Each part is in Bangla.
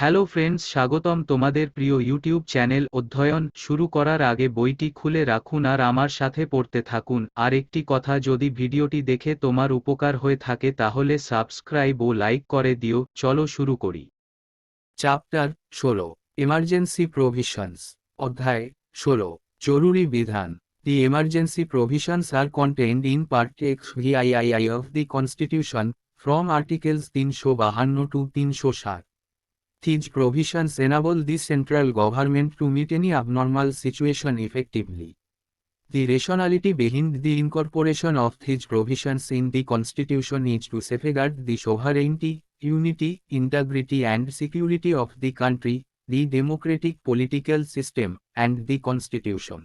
হ্যালো ফ্রেন্ডস, স্বাগতম তোমাদের প্রিয় ইউটিউব চ্যানেল অধ্যয়ন শুরু করার আগে বইটি খুলে রাখুন আর আমার সাথে পড়তে থাকুন। আর একটি কথা, যদি ভিডিওটি দেখে তোমার উপকার হয়ে থাকে তাহলে সাবস্ক্রাইব ও লাইক করে দিও। চলো শুরু করি। Chapter 16 emergency provisions. অধ্যায় 16 জরুরি বিধান। The emergency provisions are contained in part X V I I of the constitution from articles 352 to 360। These provisions enable the central government to meet any abnormal situation effectively. The rationality behind the incorporation of these provisions in the Constitution is to safeguard the sovereignty, unity, integrity and security of the country, the democratic political system, and the Constitution.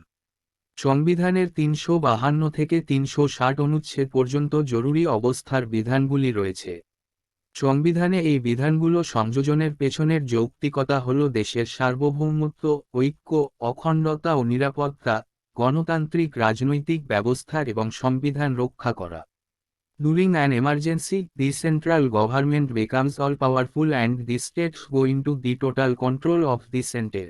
সংবিধানের 352 থেকে 360 অনুচ্ছেদ পর্যন্ত জরুরি অবস্থার বিধানগুলি রয়েছে। সংবিধানে এই বিধানগুলো সংযোজনের পেছনের যৌক্তিকতা হল দেশের সার্বভৌমত্ব, ঐক্য, অখণ্ডতা ও নিরাপত্তা, গণতান্ত্রিক রাজনৈতিক ব্যবস্থা এবং সংবিধান রক্ষা করা। During an emergency, the central government becomes all powerful and the states go into the total control of the center.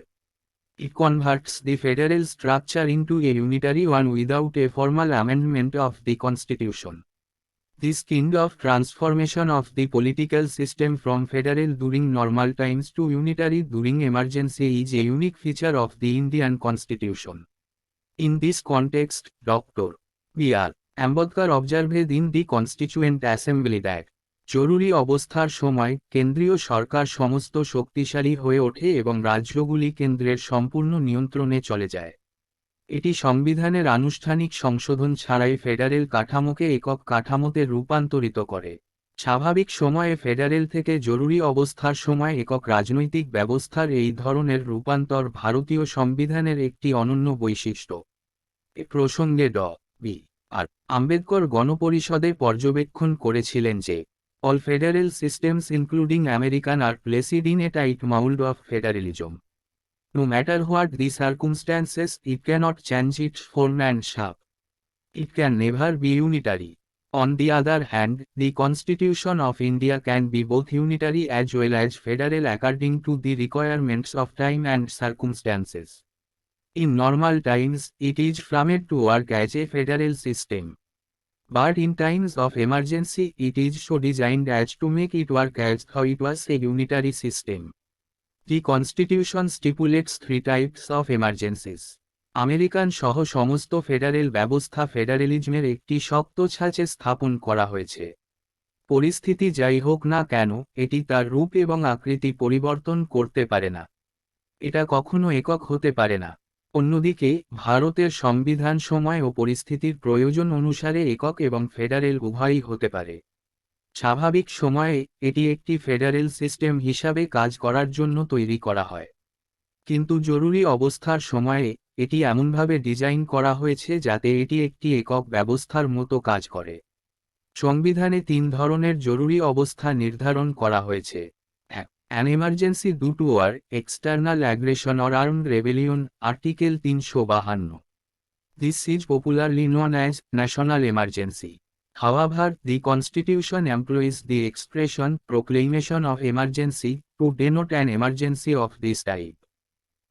It converts the federal structure into a unitary one without a formal amendment of the constitution. This kind of transformation of the political system from federal during normal times to unitary during emergency is a unique feature of the Indian Constitution. In this context, Dr. B.R. Ambedkar observed in the Constituent Assembly that জরুরি অবস্থার সময় কেন্দ্রীয় সরকার সমস্ত শক্তিশালী হয়ে ওঠে এবং রাজ্যগুলি কেন্দ্রের সম্পূর্ণ নিয়ন্ত্রণে চলে যায়। এটি সংবিধানের আনুষ্ঠানিক সংশোধন ছাড়াই ফেডারেল কাঠামোকে একক কাঠামোতে রূপান্তরিত করে। স্বাভাবিক সময়ে ফেডারেল থেকে জরুরি অবস্থার সময় একক রাজনৈতিক ব্যবস্থার এই ধরনের রূপান্তর ভারতীয় সংবিধানের একটি অনন্য বৈশিষ্ট্য। এ প্রসঙ্গে ড. বি. আর. আম্বেদকর গণপরিষদে পর্যবেক্ষণ করেছিলেন যে all federal systems including American are placed in a tight mold of federalism. No matter what the circumstances, it cannot change its form and shape. It can never be unitary. On the other hand, the Constitution of India can be both unitary as well as federal according to the requirements of time and circumstances. In normal times, it is framed to work as a federal system. But in times of emergency, it is so designed as to make it work as though it was a unitary system. The Constitution stipulates 3 types of emergencies. American সহ সমস্ত ফেডারেল ব্যবস্থা ফেডারেলিজমের একটি শক্ত ছাঁচে স্থাপন করা হয়েছে। পরিস্থিতি যাই হোক না কেন, এটি তার রূপ এবং আকৃতি পরিবর্তন করতে পারে না। এটা কখনো একক হতে পারে না। অন্যদিকে, ভারতের সংবিধান সময় ও পরিস্থিতির প্রয়োজন অনুসারে একক এবং ফেডারেল উভয়ই হতে পারে। স্বাভাবিক সময়ে এটি একটি ফেডারেল সিস্টেম হিসাবে কাজ করার জন্য তৈরি করা হয়। কিন্তু জরুরি অবস্থার সময়ে এটি এমনভাবে ডিজাইন করা হয়েছে যাতে এটি একটি একক ব্যবস্থার মতো কাজ করে। সংবিধানে 3 ধরনের জরুরি অবস্থা নির্ধারণ করা হয়েছে। An emergency due to war, external aggression or armed rebellion, Article 352. This is popularly known as national emergency. However, the Constitution employs the expression proclamation of emergency to denote an emergency of this type.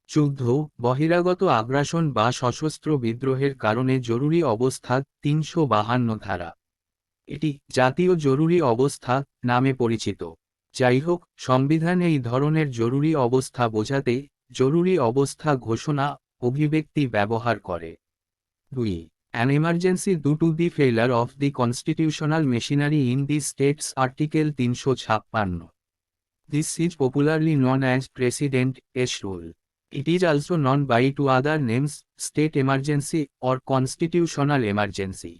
যুদ্ধ, বহিরাগত আগ্রাসন বা সশস্ত্র বিদ্রোহের কারণে জরুরি অবস্থা 352 ধারা। এটি জাতীয় জরুরি অবস্থা নামে পরিচিত। যাই হোক, সংবিধান এই ধরনের জরুরি অবস্থা বোঝাতে জরুরি অবস্থা ঘোষণা অভিব্যক্তি ব্যবহার করে। 2. An emergency due to the failure of the constitutional machinery in the states, Article 356. This is popularly known as President-S rule. It is also known by 2 other names, state emergency or constitutional emergency.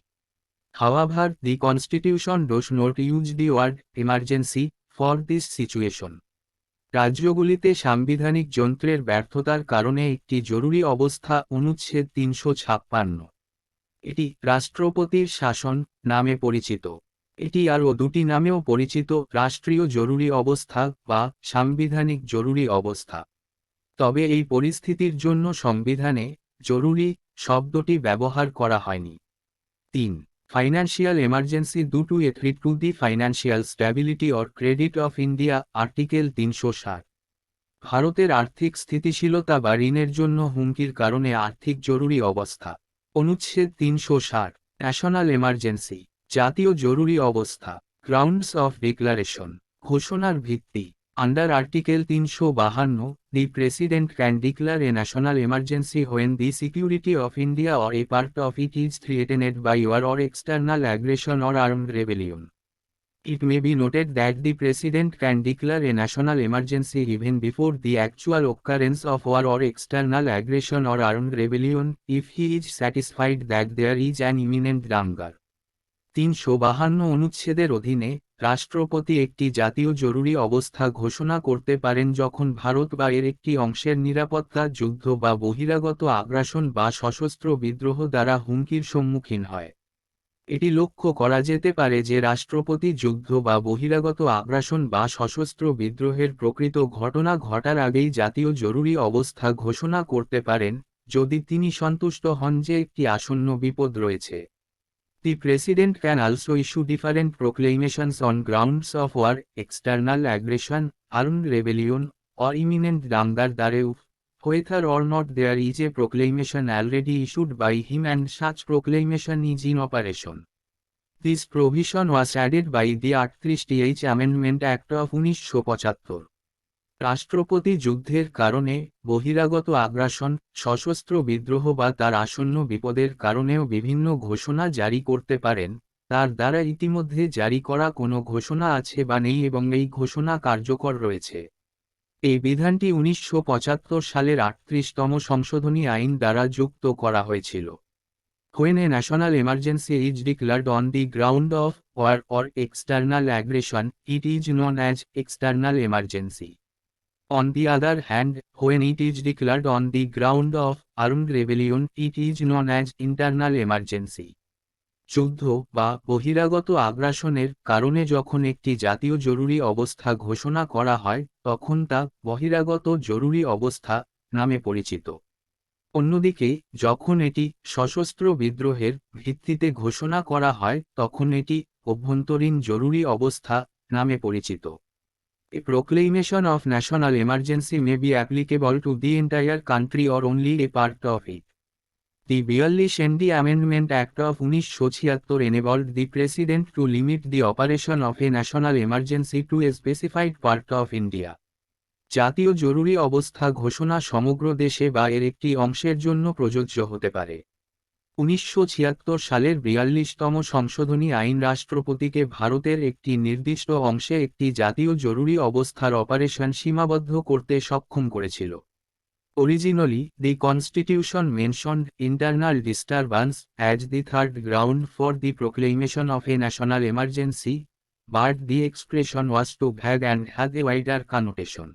However, the Constitution does not use the word emergency for this situation. রাজ্যগুলিতে সাংবিধানিক যন্ত্রের ব্যর্থতার কারণে একটি জরুরি অবস্থা অনুচ্ছেদ 356। এটি রাষ্ট্রপতির শাসন নামে পরিচিত। এটি আরও 2টি নামেও পরিচিত, রাষ্ট্রীয় জরুরি অবস্থা বা সাংবিধানিক জরুরি অবস্থা। তবে এই পরিস্থিতির জন্য সংবিধানে জরুরি শব্দটি ব্যবহার করা হয়নি। 3. Financial emergency due to a threat to the financial stability or credit of India, Article 360. ভারতের আর্থিক স্থিতিশীলতা বা ঋণের জন্য হুমকির কারণে আর্থিক জরুরি অবস্থা। অনুচ্ছেদ 360, ন্যাশনাল এমার্জেন্সি, জাতীয় জরুরি অবস্থা। গ্রাউন্ডস অফ ডিক্লারেশন, ঘোষণার ভিত্তি। Under article 352, the president can declare a national emergency when the security of India or a part of it is threatened by war or external aggression or armed rebellion. It may be noted that the President can declare a national emergency even before the actual occurrence of war or external aggression or armed rebellion, if he is satisfied that there is an imminent danger. 352 অনুচ্ছেদের অধীনে রাষ্ট্রপতি একটি জাতীয় জরুরি অবস্থা ঘোষণা করতে পারেন যখন ভারত বা এর একটি অংশের নিরাপত্তা, যুদ্ধ বা বহিরাগত আগ্রাসন বা সশস্ত্র বিদ্রোহ দ্বারা হুমকির সম্মুখীন হয়। এটি লক্ষ্য করা যেতে পারে যে রাষ্ট্রপতি যুদ্ধ বা বহিরাগত আগ্রাসন বা সশস্ত্র বিদ্রোহের প্রকৃত ঘটনা ঘটার আগেই জাতীয় জরুরি অবস্থা ঘোষণা করতে পারেন, যদি তিনি সন্তুষ্ট হন যে একটি আসন্ন বিপদ রয়েছে। The President can also issue different proclamations on grounds of war, external aggression, armed rebellion, or imminent danger thereof, whether or not there is a proclamation already issued by him and such proclamation is in operation. This provision was added by the 38th Amendment Act of 1975. রাষ্ট্রপতি যুদ্ধের কারণে, বহিরাগত আগ্রাসন, সশস্ত্র বিদ্রোহ বা তার আসন্ন বিপদের কারণেও বিভিন্ন ঘোষণা জারি করতে পারেন, তার দ্বারা ইতিমধ্যে জারি করা কোনো ঘোষণা আছে বা নেই এবং এই ঘোষণা কার্যকর রয়েছে। এই বিধানটি 1975 সালের 38তম সংশোধনী আইন দ্বারা যুক্ত করা হয়েছিল। When a national emergency is declared on the ground of war or external aggression, it is known as external emergency. On the other hand, when it is declared on the ground of armed rebellion, it is known as internal emergency. যুদ্ধ বা বহিরাগত আগ্রাসনের কারণে যখন একটি জাতীয় জরুরি অবস্থা ঘোষণা করা হয়, তখন তা বহিরাগত জরুরি অবস্থা নামে পরিচিত। অন্যদিকে, যখন এটি সশস্ত্র বিদ্রোহের ভিত্তিতে ঘোষণা করা হয়, তখন এটি অভ্যন্তরীণ জরুরি অবস্থা নামে পরিচিত। A proclamation of national emergency may be applicable to the entire country or only a part of it. The 42 Amendment Act of 1976 enabled the President to limit the operation of a national emergency to a specified part of India. জাতীয় জরুরি অবস্থা ঘোষণা সমগ্র দেশে বা এর একটি অংশের জন্য প্রযোজ্য হতে পারে। 1976 সালের 42তম সংশোধনী আইন রাষ্ট্রপতিকে ভারতের একটি নির্দিষ্ট অংশে একটি জাতীয় জরুরি অবস্থার অপারেশন সীমাবদ্ধ করতে সক্ষম করেছিল। Originally, the Constitution mentioned internal disturbance as the third ground for the proclamation of a national emergency, but the expression was too vague and had a wider connotation.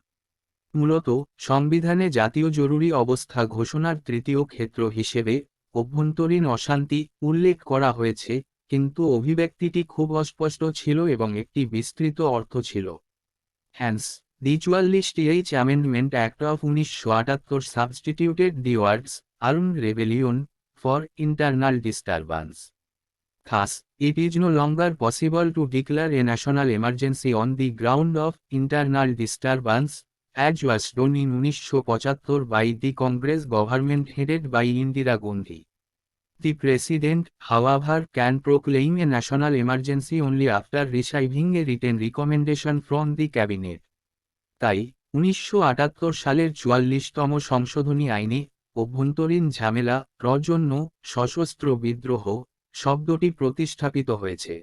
মূলত, সংবিধানে জাতীয় জরুরি অবস্থা ঘোষণার তৃতীয় ক্ষেত্র হিসেবে অভ্যন্তরীণ অশান্তি উল্লেখ করা হয়েছে, কিন্তু অভিব্যক্তিটি খুব অস্পষ্ট ছিল এবং একটি বিস্তৃত অর্থ ছিল। Hence, the 44th Amendment Act of 1978 substituted the words armed rebellion for internal disturbance. Thus, it is no longer possible to declare a national emergency on the ground of internal disturbance, as was done in 1975 by the Congress government headed by Indira Gandhi. The President, however, can proclaim a national emergency only after receiving a written recommendation from the Cabinet. তাই 1978 সালের 44তম সংশোধনী আইনে অভ্যন্তরীণ ঝামেলা র জন্য সশস্ত্র বিদ্রোহ শব্দটি প্রতিস্থাপিত হয়েছে।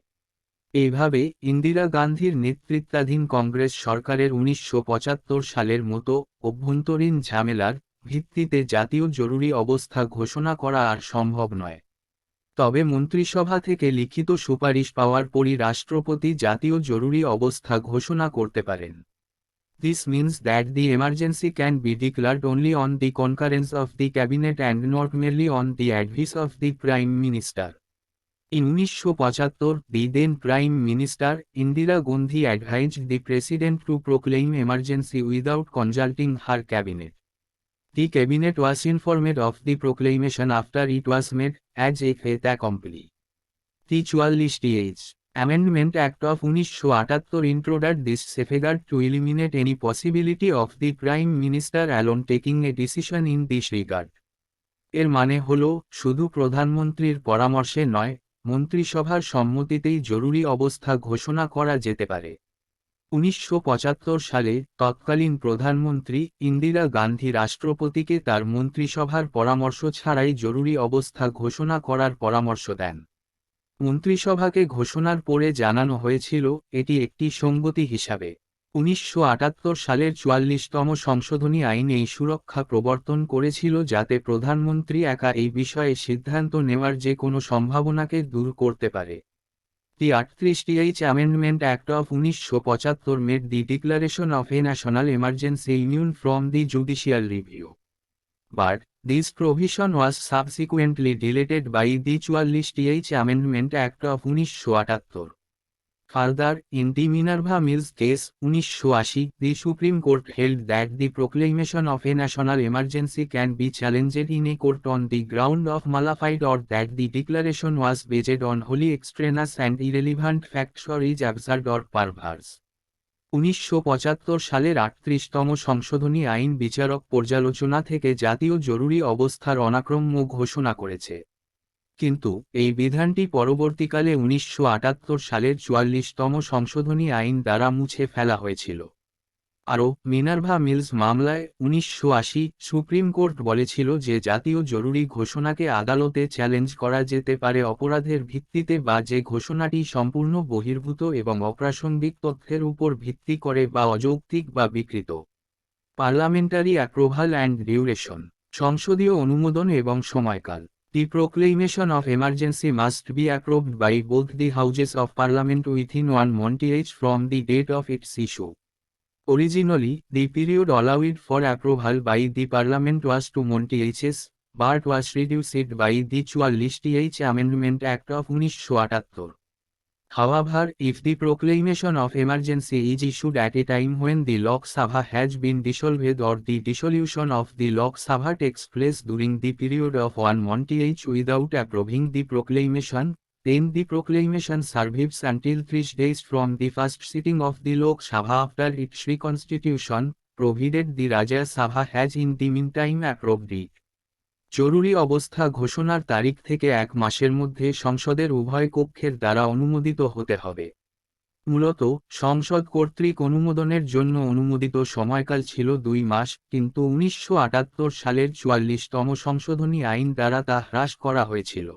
এইভাবে ইন্দিরা গান্ধীর নেতৃত্বাধীন কংগ্রেস সরকারের 1975 সালের মতো অভ্যন্তরীণ ঝামেলার ভিত্তিতে জাতীয় জরুরি অবস্থা ঘোষণা করা আর সম্ভব নয়। তবে মন্ত্রিসভা থেকে লিখিত সুপারিশ পাওয়ার পরই রাষ্ট্রপতি জাতীয় জরুরি অবস্থা ঘোষণা করতে পারেন। This means that the emergency can be declared only on the concurrence of the cabinet and not merely on the advice of the Prime Minister. In 1975, the then Prime Minister, Indira Gandhi advised the President to proclaim emergency without consulting her cabinet. The cabinet was informed of the proclamation after it was made, as a fait accompli. The 44th Amendment Act of 1978 introduced this safeguard to eliminate any possibility of the Prime Minister alone taking a decision in this regard. এর মানে হল শুধু প্রধানমন্ত্রীর পরামর্শে নয়, মন্ত্রিসভার সম্মতিতেই জরুরি অবস্থা ঘোষণা করা যেতে পারে। 1975 সালে তৎকালীন প্রধানমন্ত্রী ইন্দিরা গান্ধী রাষ্ট্রপতিকে তার মন্ত্রিসভার পরামর্শ ছাড়াই জরুরি অবস্থা ঘোষণা করার পরামর্শ দেন। মন্ত্রিসভাকে ঘোষণার পরে জানানো হয়েছিল এটি একটি সঙ্গতি হিসাবে। 1978 সালের 44তম সংশোধনী আইন এই সুরক্ষা প্রবর্তন করেছিল যাতে প্রধানমন্ত্রী একা এই বিষয়ে সিদ্ধান্ত নেওয়ার যে কোনো সম্ভাবনাকে দূর করতে পারে। The 38th Amendment Act of 1975 made the declaration of a national emergency immune from the judicial review. But this provision was subsequently deleted by the 44th Amendment Act of 1978. Further, in the Minerva Mills case, 1980, the Supreme Court held that the proclamation of a national emergency can be challenged in a court on the ground of malafide or that the declaration was based on wholly extraneous and irrelevant facts or is absurd or perverse. 1975 সালের 38তম সংশোধনী আইন বিচারক পর্যালোচনা থেকে জাতীয় জরুরি অবস্থার অনাক্রম্য ঘোষণা করেছে। কিন্তু এই বিধানটি পরবর্তীকালে 1978 সালের 44তম সংশোধনী আইন দ্বারা মুছে ফেলা হয়েছিল। আরও মিনার্ভা মিলস মামলায় 1980 সুপ্রিম কোর্ট বলেছিল যে জাতীয় জরুরি ঘোষণাকে আদালতে চ্যালেঞ্জ করা যেতে পারে অপরাধের ভিত্তিতে বা যে ঘোষণাটি সম্পূর্ণ বহির্ভূত এবং অপ্রাসঙ্গিক তথ্যের উপর ভিত্তি করে বা অযৌক্তিক বা বিকৃত। পার্লামেন্টারি অ্যাপ্রুভাল অ্যান্ড ডিউরেশন, সংসদীয় অনুমোদন এবং সময়কাল। The proclamation of emergency must be approved by both the Houses of Parliament within 1 month from the date of its issue. Originally, the period allowed for approval by the Parliament was 2 months, but was reduced by the 44th Amendment Act of 1978. However, if the proclamation of emergency is issued at a time when the Lok Sabha has been dissolved or the dissolution of the Lok Sabha takes place during the period of 1 month without approving the proclamation, then the proclamation serves until 3 days from the first sitting of the Lok Sabha after its reconstitution, provided the Rajya Sabha has in the meantime approved it. জরুরি অবস্থা ঘোষণার তারিখ থেকে 1 মাসের মধ্যে সংসদের উভয় কক্ষের দ্বারা অনুমোদিত হতে হবে। মূলত সংসদ কর্তৃক অনুমোদনের জন্য অনুমোদিত সময়কাল ছিল 2 মাস, কিন্তু 1978 সালের 44তম সংশোধনী আইন দ্বারা তা হ্রাস করা হয়েছিল।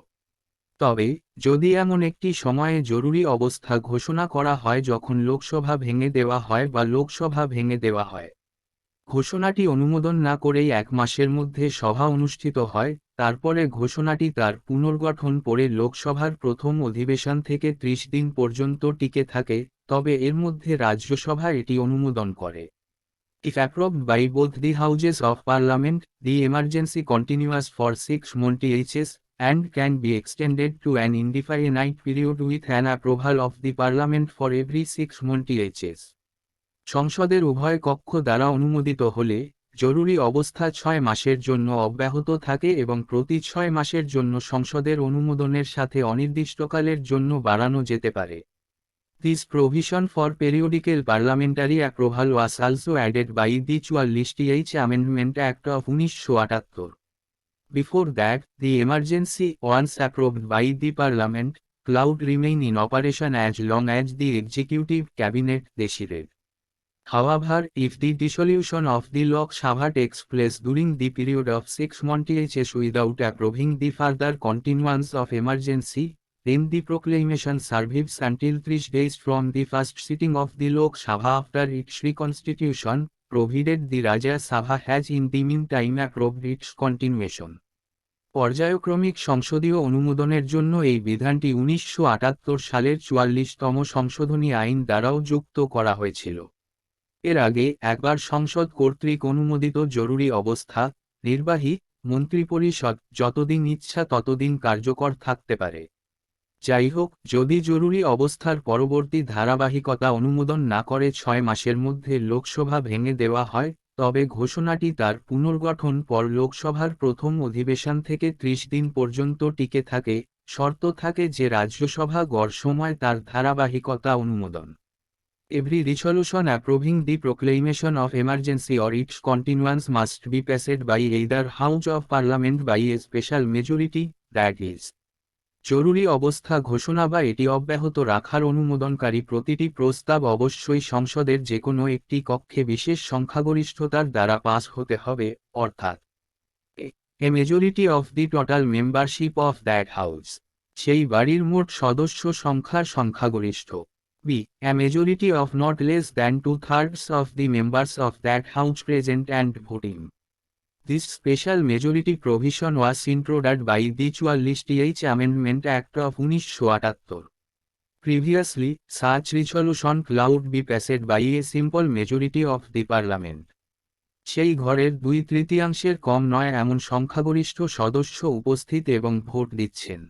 তবে যদি এমন একটি সময়ে জরুরি অবস্থা ঘোষণা করা হয় যখন লোকসভা ভেঙে দেওয়া হয় বা লোকসভা ভেঙে দেওয়া হয়, ঘোষণাটি অনুমোদন না করেই 1 মাসের মধ্যে সভা অনুষ্ঠিত হয়, তারপরে ঘোষণাটি তার পুনর্গঠন পরে লোকসভার প্রথম অধিবেশন থেকে 30 দিন পর্যন্ত টিকে থাকে, তবে এর মধ্যে রাজ্যসভা এটি অনুমোদন করে। If approved by both the Houses of Parliament, the emergency continues for 6 months and can be extended to an indefinite period with an approval of the Parliament for every 6 months. সংসদের উভয় কক্ষ দ্বারা অনুমোদিত হলে জরুরি অবস্থা 6 মাসের জন্য অব্যাহত থাকে এবং প্রতি 6 মাসের জন্য সংসদের অনুমোদনের সাথে অনির্দিষ্টকালের জন্য বাড়ানো যেতে পারে। This provision for periodical parliamentary approval was also added by the 44th Amendment Act of 1978. Before that, the emergency, once approved by the Parliament, could remain in operation as long as the executive cabinet decided. However, if the dissolution of the Lok Sabha takes place during the period of 6 months without approving the further continuance of emergency, then the proclamation serves until 3 days from the first sitting of the Lok Sabha after its reconstitution, provided the Rajya Sabha has in the meantime approved its continuation. পর্যায়ক্রমিক সংসদীয় অনুমোদনের জন্য এই বিধানটি 1978 সালের 44তম সংশোধনী আইন দ্বারাও যুক্ত করা হয়েছিল। এর আগে একবার সংসদ কর্তৃক অনুমোদিত জরুরি অবস্থা, নির্বাহী মন্ত্রিপরিষদ যতদিন ইচ্ছা ততদিন কার্যকর থাকতে পারে। যাই হোক, যদি জরুরি অবস্থার পরবর্তী ধারাবাহিকতা অনুমোদন না করে 6 মাসের মধ্যে লোকসভা ভেঙে দেওয়া হয়, তবে ঘোষণাটি তার পুনর্গঠন পর লোকসভার প্রথম অধিবেশন থেকে 30 দিন পর্যন্ত টিকে থাকে, শর্ত থাকে যে রাজ্যসভা গড় সময় তার ধারাবাহিকতা অনুমোদন। Every resolution approving the proclamation of emergency or its continuance must be passed by either House of Parliament by a special majority, that is, জরুরি অবস্থা ঘোষণা বা এটি অব্যাহত রাখার অনুমোদনকারী প্রতিটি প্রস্তাব অবশ্যই সংসদের যে কোনো একটি কক্ষে বিশেষ সংখ্যাগরিষ্ঠতার দ্বারা পাস হতে হবে, অর্থাৎ a majority of the total membership of that house, সেই বাড়ির মোট সদস্য সংখ্যার সংখ্যাগরিষ্ঠ। B, a majority of not less than 2/3 of the members of that house present and voting. This special majority provision was introduced by the 44th Amendment Act of 1978. Previously, such resolution could be passed by a simple majority of the Parliament. সেই ঘরের 2/3 কম নয় এমন সংখ্যাগরিষ্ঠ সদস্য উপস্থিত এবং ভোট দিচ্ছেন।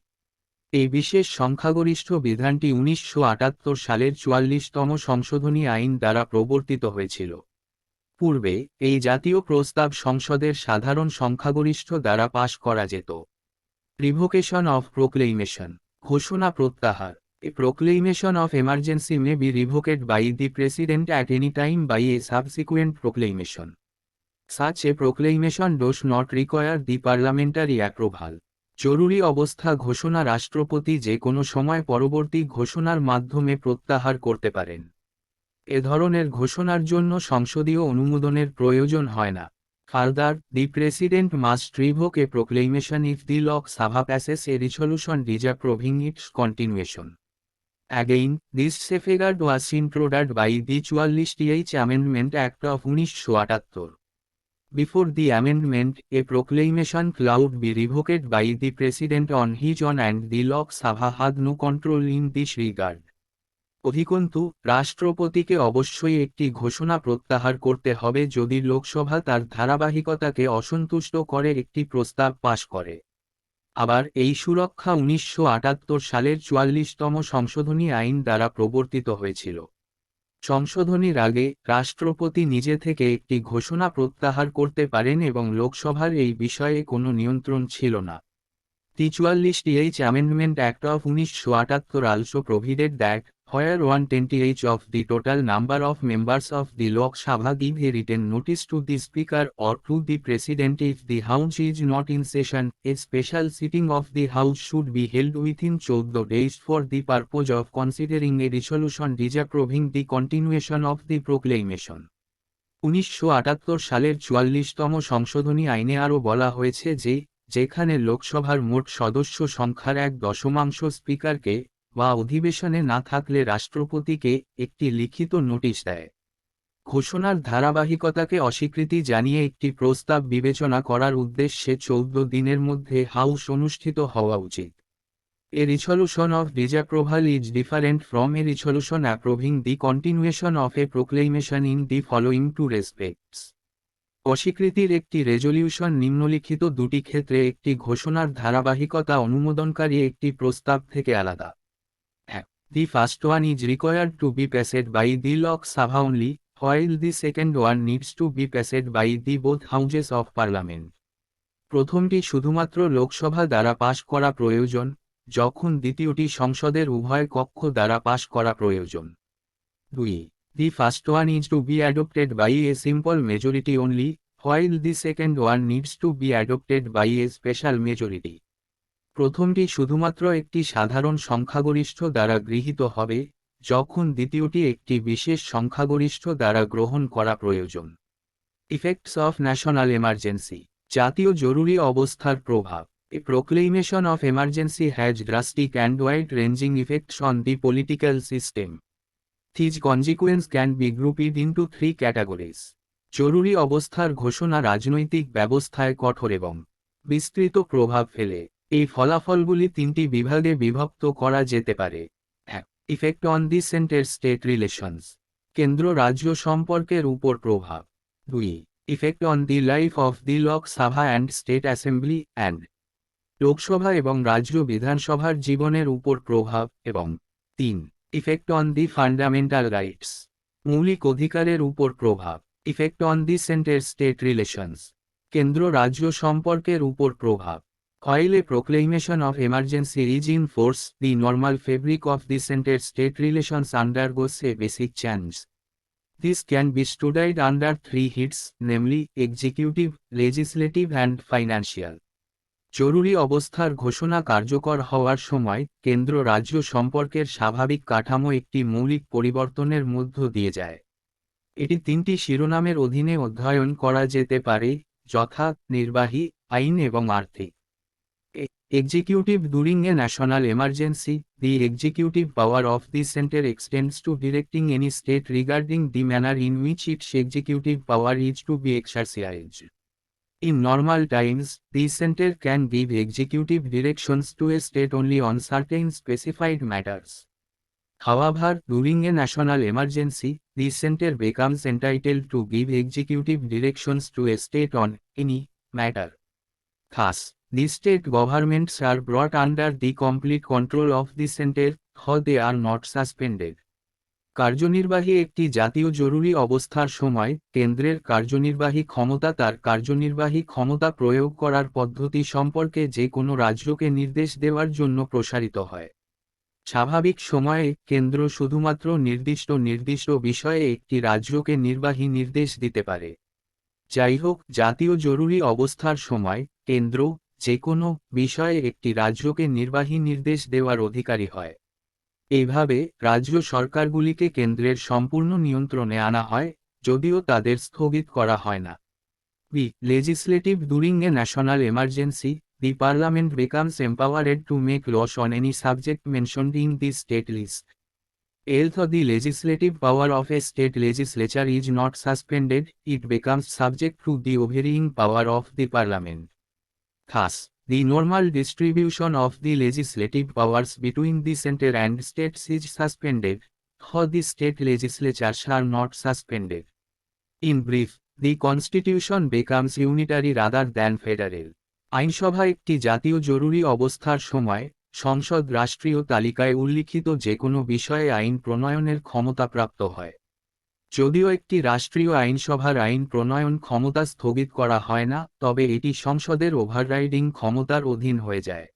এই বিশেষ সংখ্যাগরিষ্ঠ বিধানটি 1978 সালের 44তম সংশোধনী আইন দ্বারা প্রবর্তিত হয়েছিল। পূর্বে এই জাতীয় প্রস্তাব সংসদের সাধারণ সংখ্যাগরিষ্ঠ দ্বারা পাশ করা যেত। রিভোকেশন অফ প্রোক্লেমেশন, ঘোষণা প্রত্যাহার। A proclamation of emergency may be revoked by the president at any time by a subsequent proclamation. Such a proclamation does not require the parliamentary approval. জরুরি অবস্থা ঘোষণা রাষ্ট্রপতি যে কোনো সময় পরবর্তী ঘোষণার মাধ্যমে প্রত্যাহার করতে পারেন। এ ধরনের ঘোষণার জন্য সংসদীয় অনুমোদনের প্রয়োজন হয় না। Further, the president must revoke a proclamation if the Lok Sabha passes a resolution disapproving its continuation. Again, this safeguard was introduced by the 44th Amendment Act of 1978. Before the amendment, a proclamation could be revoked by the President on his own and the Lok Sabha had no control in this regard. অধিকন্তু, রাষ্ট্রপতিকে অবশ্যই একটি ঘোষণা প্রত্যাহার করতে হবে যদি লোকসভা তার ধারাবাহিকতাকে অসন্তুষ্ট করে একটি প্রস্তাব পাশ করে। আবার এই সুরক্ষা 1978 সালের 44তম সংশোধনী আইন দ্বারা প্রবর্তিত হয়েছিল। সংশোধনীর আগে রাষ্ট্রপতি নিজে থেকে একটি ঘোষণা প্রত্যাহার করতে পারেন এবং লোকসভার এই বিষয়ে কোনো নিয়ন্ত্রণ ছিল না। The 44th Amendment Act of 1978 also provided that, where 1/10 of the total number of members of the Lok Sabha give a written notice to the Speaker or to the President if the House is not in session, a special sitting of the House should be held within 14 days for the purpose of considering a resolution disapproving the continuation of the proclamation. 1978 সালের 44তম সংশোধনী আইনে আরও বলা হয়েছে যে, যেখানে লোকসভার মোট সদস্য সংখ্যার 1/10 স্পিকারকে বা অধিবেশনে না থাকলে রাষ্ট্রপতিকে একটি লিখিত নোটিশ দেয়। ঘোষণার ধারাবাহিকতাকে অস্বীকৃতি জানিয়ে একটি প্রস্তাব বিবেচনা করার উদ্দেশ্যে 14 দিনের মধ্যে হাউস অনুষ্ঠিত হওয়া উচিত। A resolution of disapproval is different from a resolution approving the continuation of a proclamation in the following two respects. অস্বীকৃতির একটি রেজলিউশন নিম্নলিখিত দুটি ক্ষেত্রে একটি ঘোষণার ধারাবাহিকতা অনুমোদনকারী একটি প্রস্তাব থেকে আলাদা। The first one is required to be passed by the Lok Sabha only, while the second one needs to be passed by the both houses of Parliament. প্রথমটি শুধুমাত্র লোকসভা দ্বারা পাশ করা প্রয়োজন, যখন দ্বিতীয়টি সংসদের উভয় কক্ষ দ্বারা পাশ করা প্রয়োজন। 2. The first one is to be adopted by a simple majority only, while the second one needs to be adopted by a special majority. প্রথমটি শুধুমাত্র একটি সাধারণ সংখ্যাগরিষ্ঠ দ্বারা গৃহীত হবে, যখন দ্বিতীয়টি একটি বিশেষ সংখ্যাগরিষ্ঠ দ্বারা গ্রহণ করা প্রয়োজন। ইফেক্টস অফ ন্যাশনাল এমার্জেন্সি, জাতীয় জরুরি অবস্থার প্রভাব। A proclamation of emergency has drastic and wide ranging effects on the political system. These consequences can be grouped into 3 categories. জরুরি অবস্থার ঘোষণা রাজনৈতিক ব্যবস্থায় কঠোর এবং বিস্তৃত প্রভাব ফেলে। এই ফলাফলগুলি 3টি বিভাগে বিভক্ত করা যেতে পারে। 1. Effect on the centre state relations, কেন্দ্র রাজ্য সম্পর্কের উপর প্রভাব। 2. Effect on the life of the লোক সভা and state assembly and, Lok Sabha এবং রাজ্য বিধানসভার জীবনের উপর প্রভাব। এবং 3. Effect on the fundamental rights, মৌলিক অধিকারের উপর প্রভাব। Effect on the centre state relations, কেন্দ্র রাজ্য সম্পর্কের উপর প্রভাব। While a proclamation of emergency is in force, the normal fabric of the centered state relations undergoes a basic change. This can be studied under three heads, namely executive, legislative and financial. জরুরি অবস্থার ঘোষণা কার্যকর হওয়ার সময় কেন্দ্র রাজ্য সম্পর্কের স্বাভাবিক কাঠামো একটি মৌলিক পরিবর্তনের মধ্য দিয়ে যায়। এটি তিনটি শিরোনামের অধীনে অধ্যয়ন করা যেতে পারে, যথা নির্বাহী, আইন এবং আর্থিক। Executive during a national emergency, the executive power of the center extends to directing any state regarding the manner in which its executive power is to be exercised. In normal times, the center can give executive directions to a state only on certain specified matters. However, during a national emergency, the center becomes entitled to give executive directions to a state on any matter. Thus, the state governments are brought under the complete control of the center, though they are not suspended. কার্যনির্বাহী একটি জাতীয় জরুরি অবস্থার সময় কেন্দ্রের কার্যনির্বাহী ক্ষমতা তার কার্যনির্বাহী ক্ষমতা প্রয়োগ করার পদ্ধতি সম্পর্কে যে কোনো রাজ্যকে নির্দেশ দেওয়ার জন্য প্রসারিত হয়। স্বাভাবিক সময়ে কেন্দ্র শুধুমাত্র নির্দিষ্ট বিষয়ে একটি রাজ্যকে নির্বাহী নির্দেশ দিতে পারে। যাই হোক, জাতীয় জরুরি অবস্থার সময় কেন্দ্র যে কোনো বিষয়ে একটি রাজ্যকে নির্বাহী নির্দেশ দেওয়ার অধিকারী হয়। এইভাবে রাজ্য সরকারগুলিকে কেন্দ্রের সম্পূর্ণ নিয়ন্ত্রণে আনা হয়, যদিও তাদের স্থগিত করা হয় না। Legislative during a national emergency, the parliament becomes empowered to make laws on any subject mentioned in the state list. Although the legislative power of a state legislature is not suspended, it becomes subject to the overriding power of the parliament. Thus, the normal distribution of the legislative powers between the center and states is suspended, though the state legislatures are not suspended. In brief, the constitution becomes unitary rather than federal. আইনসভা একটি জাতীয় জরুরি অবস্থার সময় সংসদ রাষ্ট্রীয় তালিকায় উল্লিখিত যে কোনো বিষয়ে আইন প্রণয়নের ক্ষমতা প্রাপ্ত হয়। যদিও একটি রাষ্ট্রীয় আইনসভার আইন প্রণয়ন ক্ষমতা স্থগিত করা হয় না, তবে এটি সংসদের ওভাররাইডিং ক্ষমতার অধীন হয়ে যায়।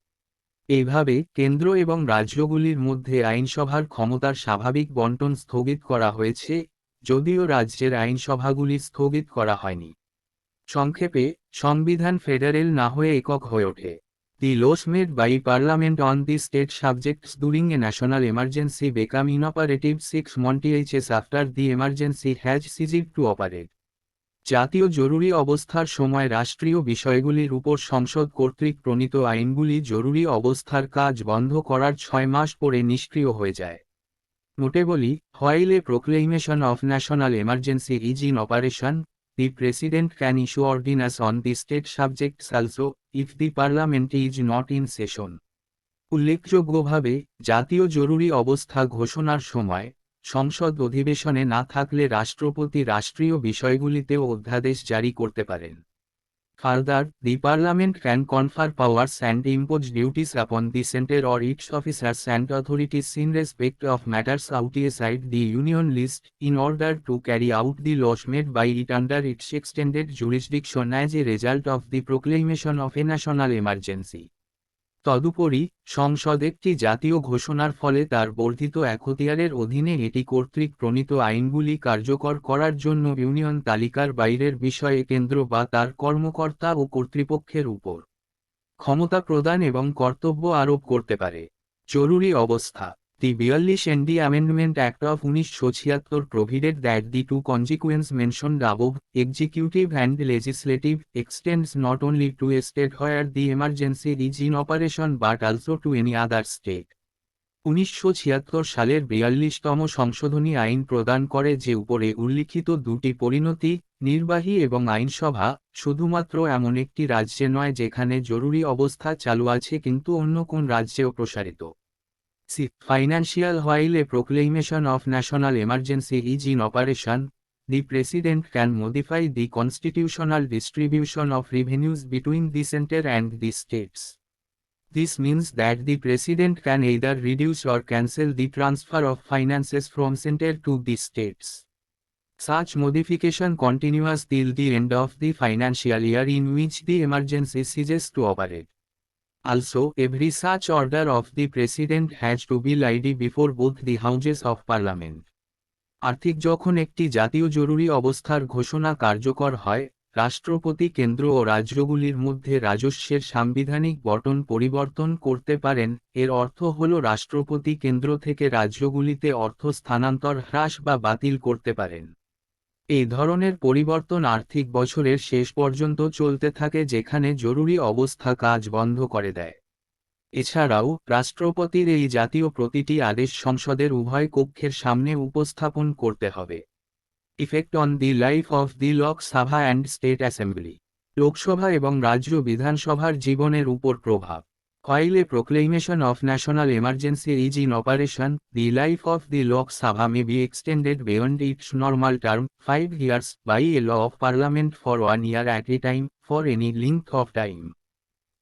এইভাবে কেন্দ্র এবং রাজ্যগুলির মধ্যে আইনসভার ক্ষমতার স্বাভাবিক বণ্টন স্থগিত করা হয়েছে, যদিও রাজ্যের আইনসভাগুলি স্থগিত করা হয়নি। সংক্ষেপে, সংবিধান ফেডারেল না হয়ে একক হয়ে ওঠে। The laws made by Parliament on the state subjects during a national emergency become inoperative 6 months after the emergency has ceased to operate. জাতীয় জরুরি অবস্থার সময় রাষ্ট্রীয় বিষয়গুলির উপর সংসদ কর্তৃক প্রণীত আইনগুলি জরুরি অবস্থার কাজ বন্ধ করার 6 মাস পরে নিষ্ক্রিয় হয়ে যায়। Notably, while a proclamation of national emergency is in operation, the President can issue ordinance on the state subjects also, if the Parliament is not in session. উল্লেখযোগ্যভাবে, জাতীয় জরুরি অবস্থা ঘোষণার সময় সংসদ অধিবেশনে না থাকলে রাষ্ট্রপতি রাষ্ট্রীয় বিষয়গুলিতেও অধ্যাদেশ জারি করতে পারেন। Further, the Parliament can confer powers and impose duties upon the center or its officers and authorities in respect of matters outside the Union list, in order to carry out the laws made by it under its extended jurisdiction as a result of the proclamation of a national emergency. তদুপরি, সংসদ একটি জাতীয় ঘোষণার ফলে তার বর্ধিত এখতিয়ারের অধীনে এটি কর্তৃক প্রণীত আইনগুলি কার্যকর করার জন্য ইউনিয়ন তালিকার বাইরের বিষয়ে কেন্দ্র বা তার কর্মকর্তা ও কর্তৃপক্ষের উপর ক্ষমতা প্রদান এবং কর্তব্য আরোপ করতে পারে। জরুরি অবস্থা। The 42nd Amendment Act of 1976 provided that the two consequences mentioned above, executive and legislative, extends not only to a state where the emergency is in operation but also to any other state. 1976 সালের 42তম সংশোধনী আইন প্রদান করে যে উপরে উল্লিখিত দুটি পরিণতি, নির্বাহী এবং আইনসভা, শুধুমাত্র এমন একটি রাজ্যে নয় যেখানে জরুরি অবস্থা চালু আছে কিন্তু অন্য কোন রাজ্যেও প্রসারিত। Financial. While a proclamation of national emergency is in operation, the President can modify the constitutional distribution of revenues between the center and the states. This means that the President can either reduce or cancel the transfer of finances from center to the states. Such modification continues till the end of the financial year in which the emergency ceases to operate. Also, every such order of the President has to be laid before both the houses of Parliament. আর্থিক যখন একটি জাতীয় জরুরি অবস্থার ঘোষণা কার্যকর হয়, রাষ্ট্রপতি কেন্দ্র ও রাজ্যগুলির মধ্যে রাজস্বের সাংবিধানিক বণ্টন পরিবর্তন করতে পারেন। এর অর্থ হল রাষ্ট্রপতি কেন্দ্র থেকে রাজ্যগুলিতে অর্থ স্থানান্তর হ্রাস বা বাতিল করতে পারেন। এই ধরনের পরিবর্তন আর্থিক বছরের শেষ পর্যন্ত চলতে থাকে, যেখানে জরুরি অবস্থা কাজ বন্ধ করে দেয়। এছাড়াও রাষ্ট্রপতির এই জাতীয় প্রতিটি আদেশ সংসদের উভয় কক্ষের সামনে উপস্থাপন করতে হবে। Effect on the life of the Lok Sabha and state assembly. Lok Sabha এবং রাজ্য বিধানসভার জীবনের উপর প্রভাব। While a proclamation of national emergency is in operation, the life of the Lok Sabha may be extended beyond its normal term, 5 years, by a law of Parliament for 1 year at a time, for any length of time.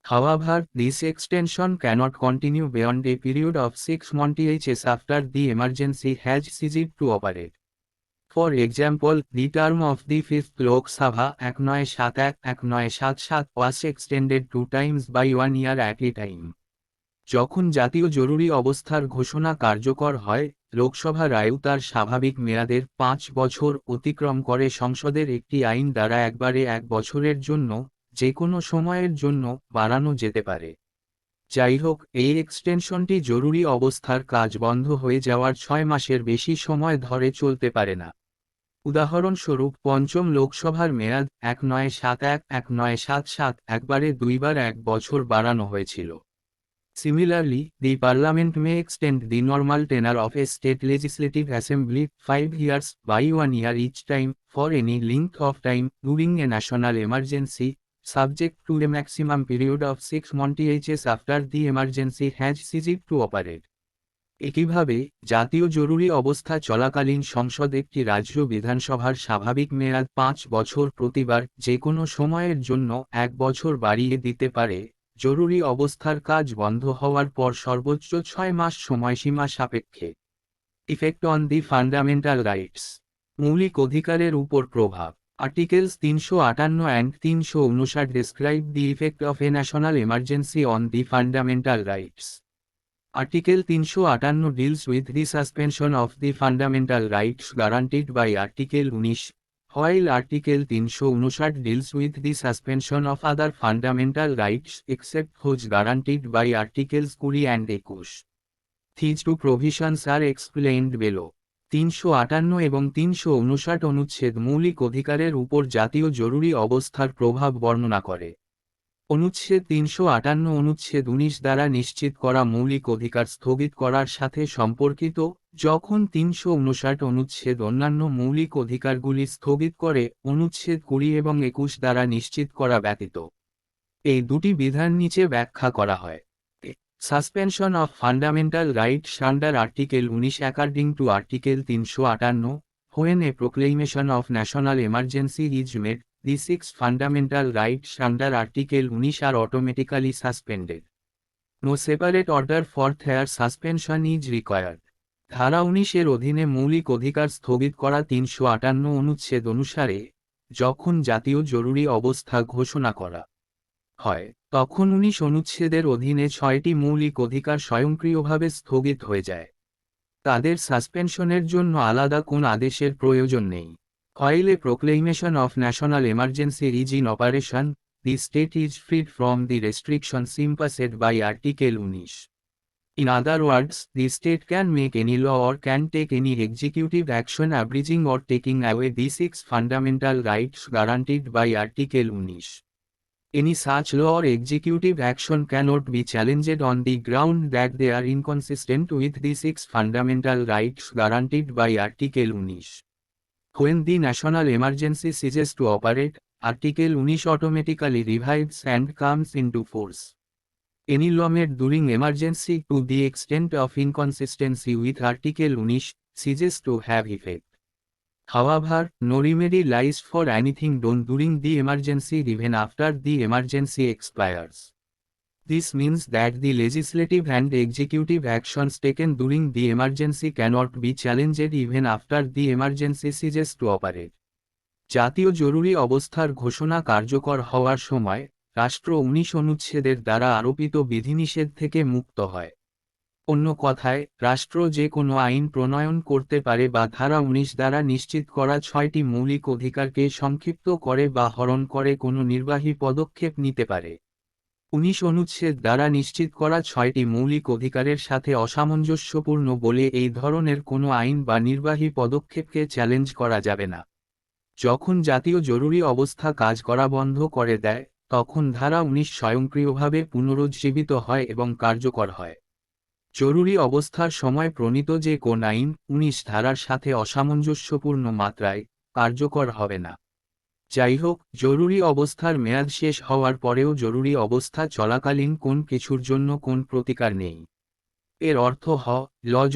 However, this extension cannot continue beyond a period of 6 months after the emergency has ceased to operate. For example, the term of the 5th Lok Sabha 1977 was extended 2 times by 1 year at a time. যখন জাতীয় জরুরি অবস্থার ঘোষণা কার্যকর হয়, লোকসভার আয়ু তার স্বাভাবিক মেয়াদের 5 বছর অতিক্রম করে সংসদের একটি আইন দ্বারা একবারে 1 বছরের জন্য, যে কোনো সময়ের জন্য, বাড়ানো যেতে পারে। যাই হোক, এই এক্সটেনশনটি জরুরি অবস্থার কাজ বন্ধ হয়ে যাওয়ার 6 মাসের বেশি সময় ধরে চলতে পারে না। উদাহরণস্বরূপ, পঞ্চম লোকসভার মেয়াদ 1971-1977 একবারে 2 বার 1 বছর বাড়ানো হয়েছিল। Similarly, the Parliament may extend the normal tenure of a state legislative assembly 5 years by 1 year each time, for any length of time, during a national emergency, subject to a maximum period of 6 months after the emergency has ceased to operate. একইভাবে, জাতীয় জরুরি অবস্থা চলাকালীন সংসদ একটি রাজ্য বিধানসভার স্বাভাবিক মেয়াদ 5 বছর প্রতিবার যে কোনো সময়ের জন্য 1 বছর বাড়িয়ে দিতে পারে, জরুরি অবস্থার কাজ বন্ধ হওয়ার পর সর্বোচ্চ 6 মাস সময়সীমা সাপেক্ষে। Effect on the fundamental rights. মৌলিক অধিকারের উপর প্রভাব। Articles 358 and 359 describe the effect of A national emergency on the fundamental rights. Article 358 deals with the suspension of the fundamental rights guaranteed by Article 19, while Article 359 deals with the suspension of other fundamental rights except those guaranteed by Articles 20 and 21. These two provisions are explained below. 358 এবং 359 অনুচ্ছেদ মৌলিক অধিকারের উপর জাতীয় জরুরি অবস্থার প্রভাব বর্ণনা করে। অনুচ্ছেদ 358 অনুচ্ছেদ 19 দ্বারা নিশ্চিত করা মৌলিক অধিকার স্থগিত করার সাথে সম্পর্কিত, যখন 359 অনুচ্ছেদ অন্যান্য মৌলিক অধিকারগুলি স্থগিত করে, অনুচ্ছেদ 20 এবং 21 দ্বারা নিশ্চিত করা ব্যতীত। এই দুটি বিধান নিচে ব্যাখ্যা করা হয়। Suspension of fundamental rights under article 19 according to article 358, when a proclamation of national emergency is made, the 6 fundamental rights under Article 19 are automatically suspended. No separate order for their suspension is required. ধারা 19 এর অধীনে মৌলিক অধিকার স্থগিত করা 358 অনুচ্ছেদ অনুসারে, যখন জাতীয় জরুরি অবস্থা ঘোষণা করা হয়, তখন 19 অনুচ্ছেদের অধীনে 6টি মৌলিক অধিকার স্বয়ংক্রিয়ভাবে স্থগিত হয়ে যায়। তাদের সাসপেনশনের জন্য আলাদা কোন আদেশের প্রয়োজন নেই। While a proclamation of national emergency is in operation, the state is freed from the restrictions imposed by Article 19. In other words, the state can make any law or can take any executive action abridging or taking away the 6 fundamental rights guaranteed by Article 19. Any such law or executive action cannot be challenged on the ground that they are inconsistent with the 6 fundamental rights guaranteed by Article 19. When the national emergency ceases to operate, Article 19 automatically revives and comes into force. Any law made during emergency to the extent of inconsistency with Article 19 ceases to have effect. However, no remedy lies for anything done during the emergency even after the emergency expires. This means that the legislative and executive actions taken during the emergency cannot be challenged even after the emergency ceases to operate. জাতীয় জরুরি অবস্থার ঘোষণা কার্যকর হওয়ার সময়, রাষ্ট্র 19 অনুচ্ছেদের দ্বারা আরোপিত বিধিনিষেধ থেকে মুক্ত হয়। অন্য কথায়, রাষ্ট্র যে কোনো আইন প্রণয়ন করতে পারে বা ধারা 19 দ্বারা নিশ্চিত করা 6টি মৌলিক অধিকারকে সংক্ষিপ্ত করে বা হরণ করে কোনো নির্বাহী পদক্ষেপ নিতে পারে। 19 অনুচ্ছেদ দ্বারা নিশ্চিত করা 6টি মৌলিক অধিকারের সাথে অসামঞ্জস্যপূর্ণ বলে এই ধরনের কোনো আইন বা নির্বাহী পদক্ষেপকে চ্যালেঞ্জ করা যাবে না। যখন জাতীয় জরুরি অবস্থা কাজ করা বন্ধ করে দেয়, তখন ধারা 19 স্বয়ংক্রিয়ভাবে পুনরুজ্জীবিত হয় এবং কার্যকর হয়। জরুরি অবস্থার সময় প্রণীত যে কোন আইন 19 ধারার সাথে অসামঞ্জস্যপূর্ণ মাত্রায় কার্যকর হবে না। যাই হোক, জরুরি অবস্থার মেয়াদ শেষ হওয়ার পরেও জরুরি অবস্থা চলাকালীন কোন কিছুর জন্য কোন প্রতিকার নেই। এর অর্থ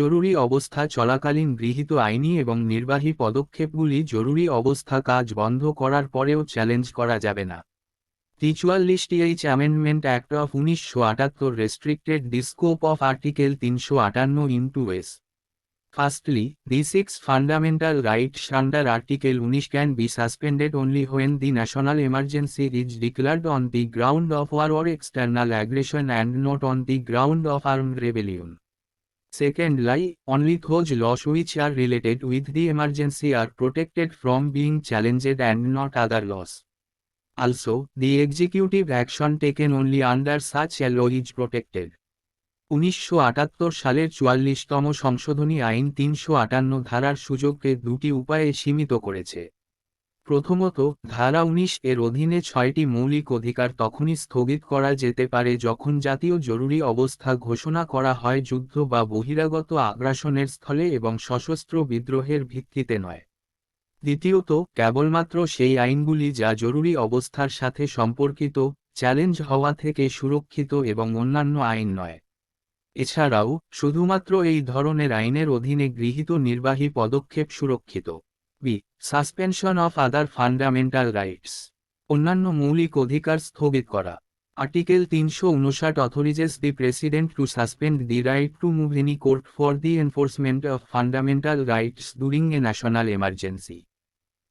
জরুরি অবস্থা চলাকালীন গৃহীত আইনি এবং নির্বাহী পদক্ষেপগুলি জরুরি অবস্থা কাজ বন্ধ করার পরেও চ্যালেঞ্জ করা যাবে না। 44th Amendment Act of 1978 restricted the scope of Article 358 into s. Firstly, the six fundamental rights under Article 19 can be suspended only when the national emergency is declared on the ground of war or external aggression and not on the ground of armed rebellion. Secondly, only those laws which are related with the emergency are protected from being challenged and not other laws. Also, the executive action taken only under such a law is protected. 1978 সালের 44তম সংশোধনী আইন 358 ধারার সুযোগকে দুটি উপায়ে সীমিত করেছে। প্রথমত, ধারা 19 এর অধীনে 6টি মৌলিক অধিকার তখনই স্থগিত করা যেতে পারে যখন জাতীয় জরুরি অবস্থা ঘোষণা করা হয় যুদ্ধ বা বহিরাগত আগ্রাসনের স্থলে এবং সশস্ত্র বিদ্রোহের ভিত্তিতে নয়। দ্বিতীয়ত, কেবলমাত্র সেই আইনগুলি যা জরুরি অবস্থার সাথে সম্পর্কিত, চ্যালেঞ্জ হওয়া থেকে সুরক্ষিত এবং অন্যান্য আইন নয়। এছাড়াও, শুধুমাত্র এই ধরনের আইনের অধীনে গৃহীত নির্বাহী পদক্ষেপ সুরক্ষিত। B. Suspension of other fundamental rights. অন্যান্য মৌলিক অধিকার স্থগিত করা। Article 359 authorises the president to suspend the right to move any court for the enforcement of fundamental rights during a national emergency.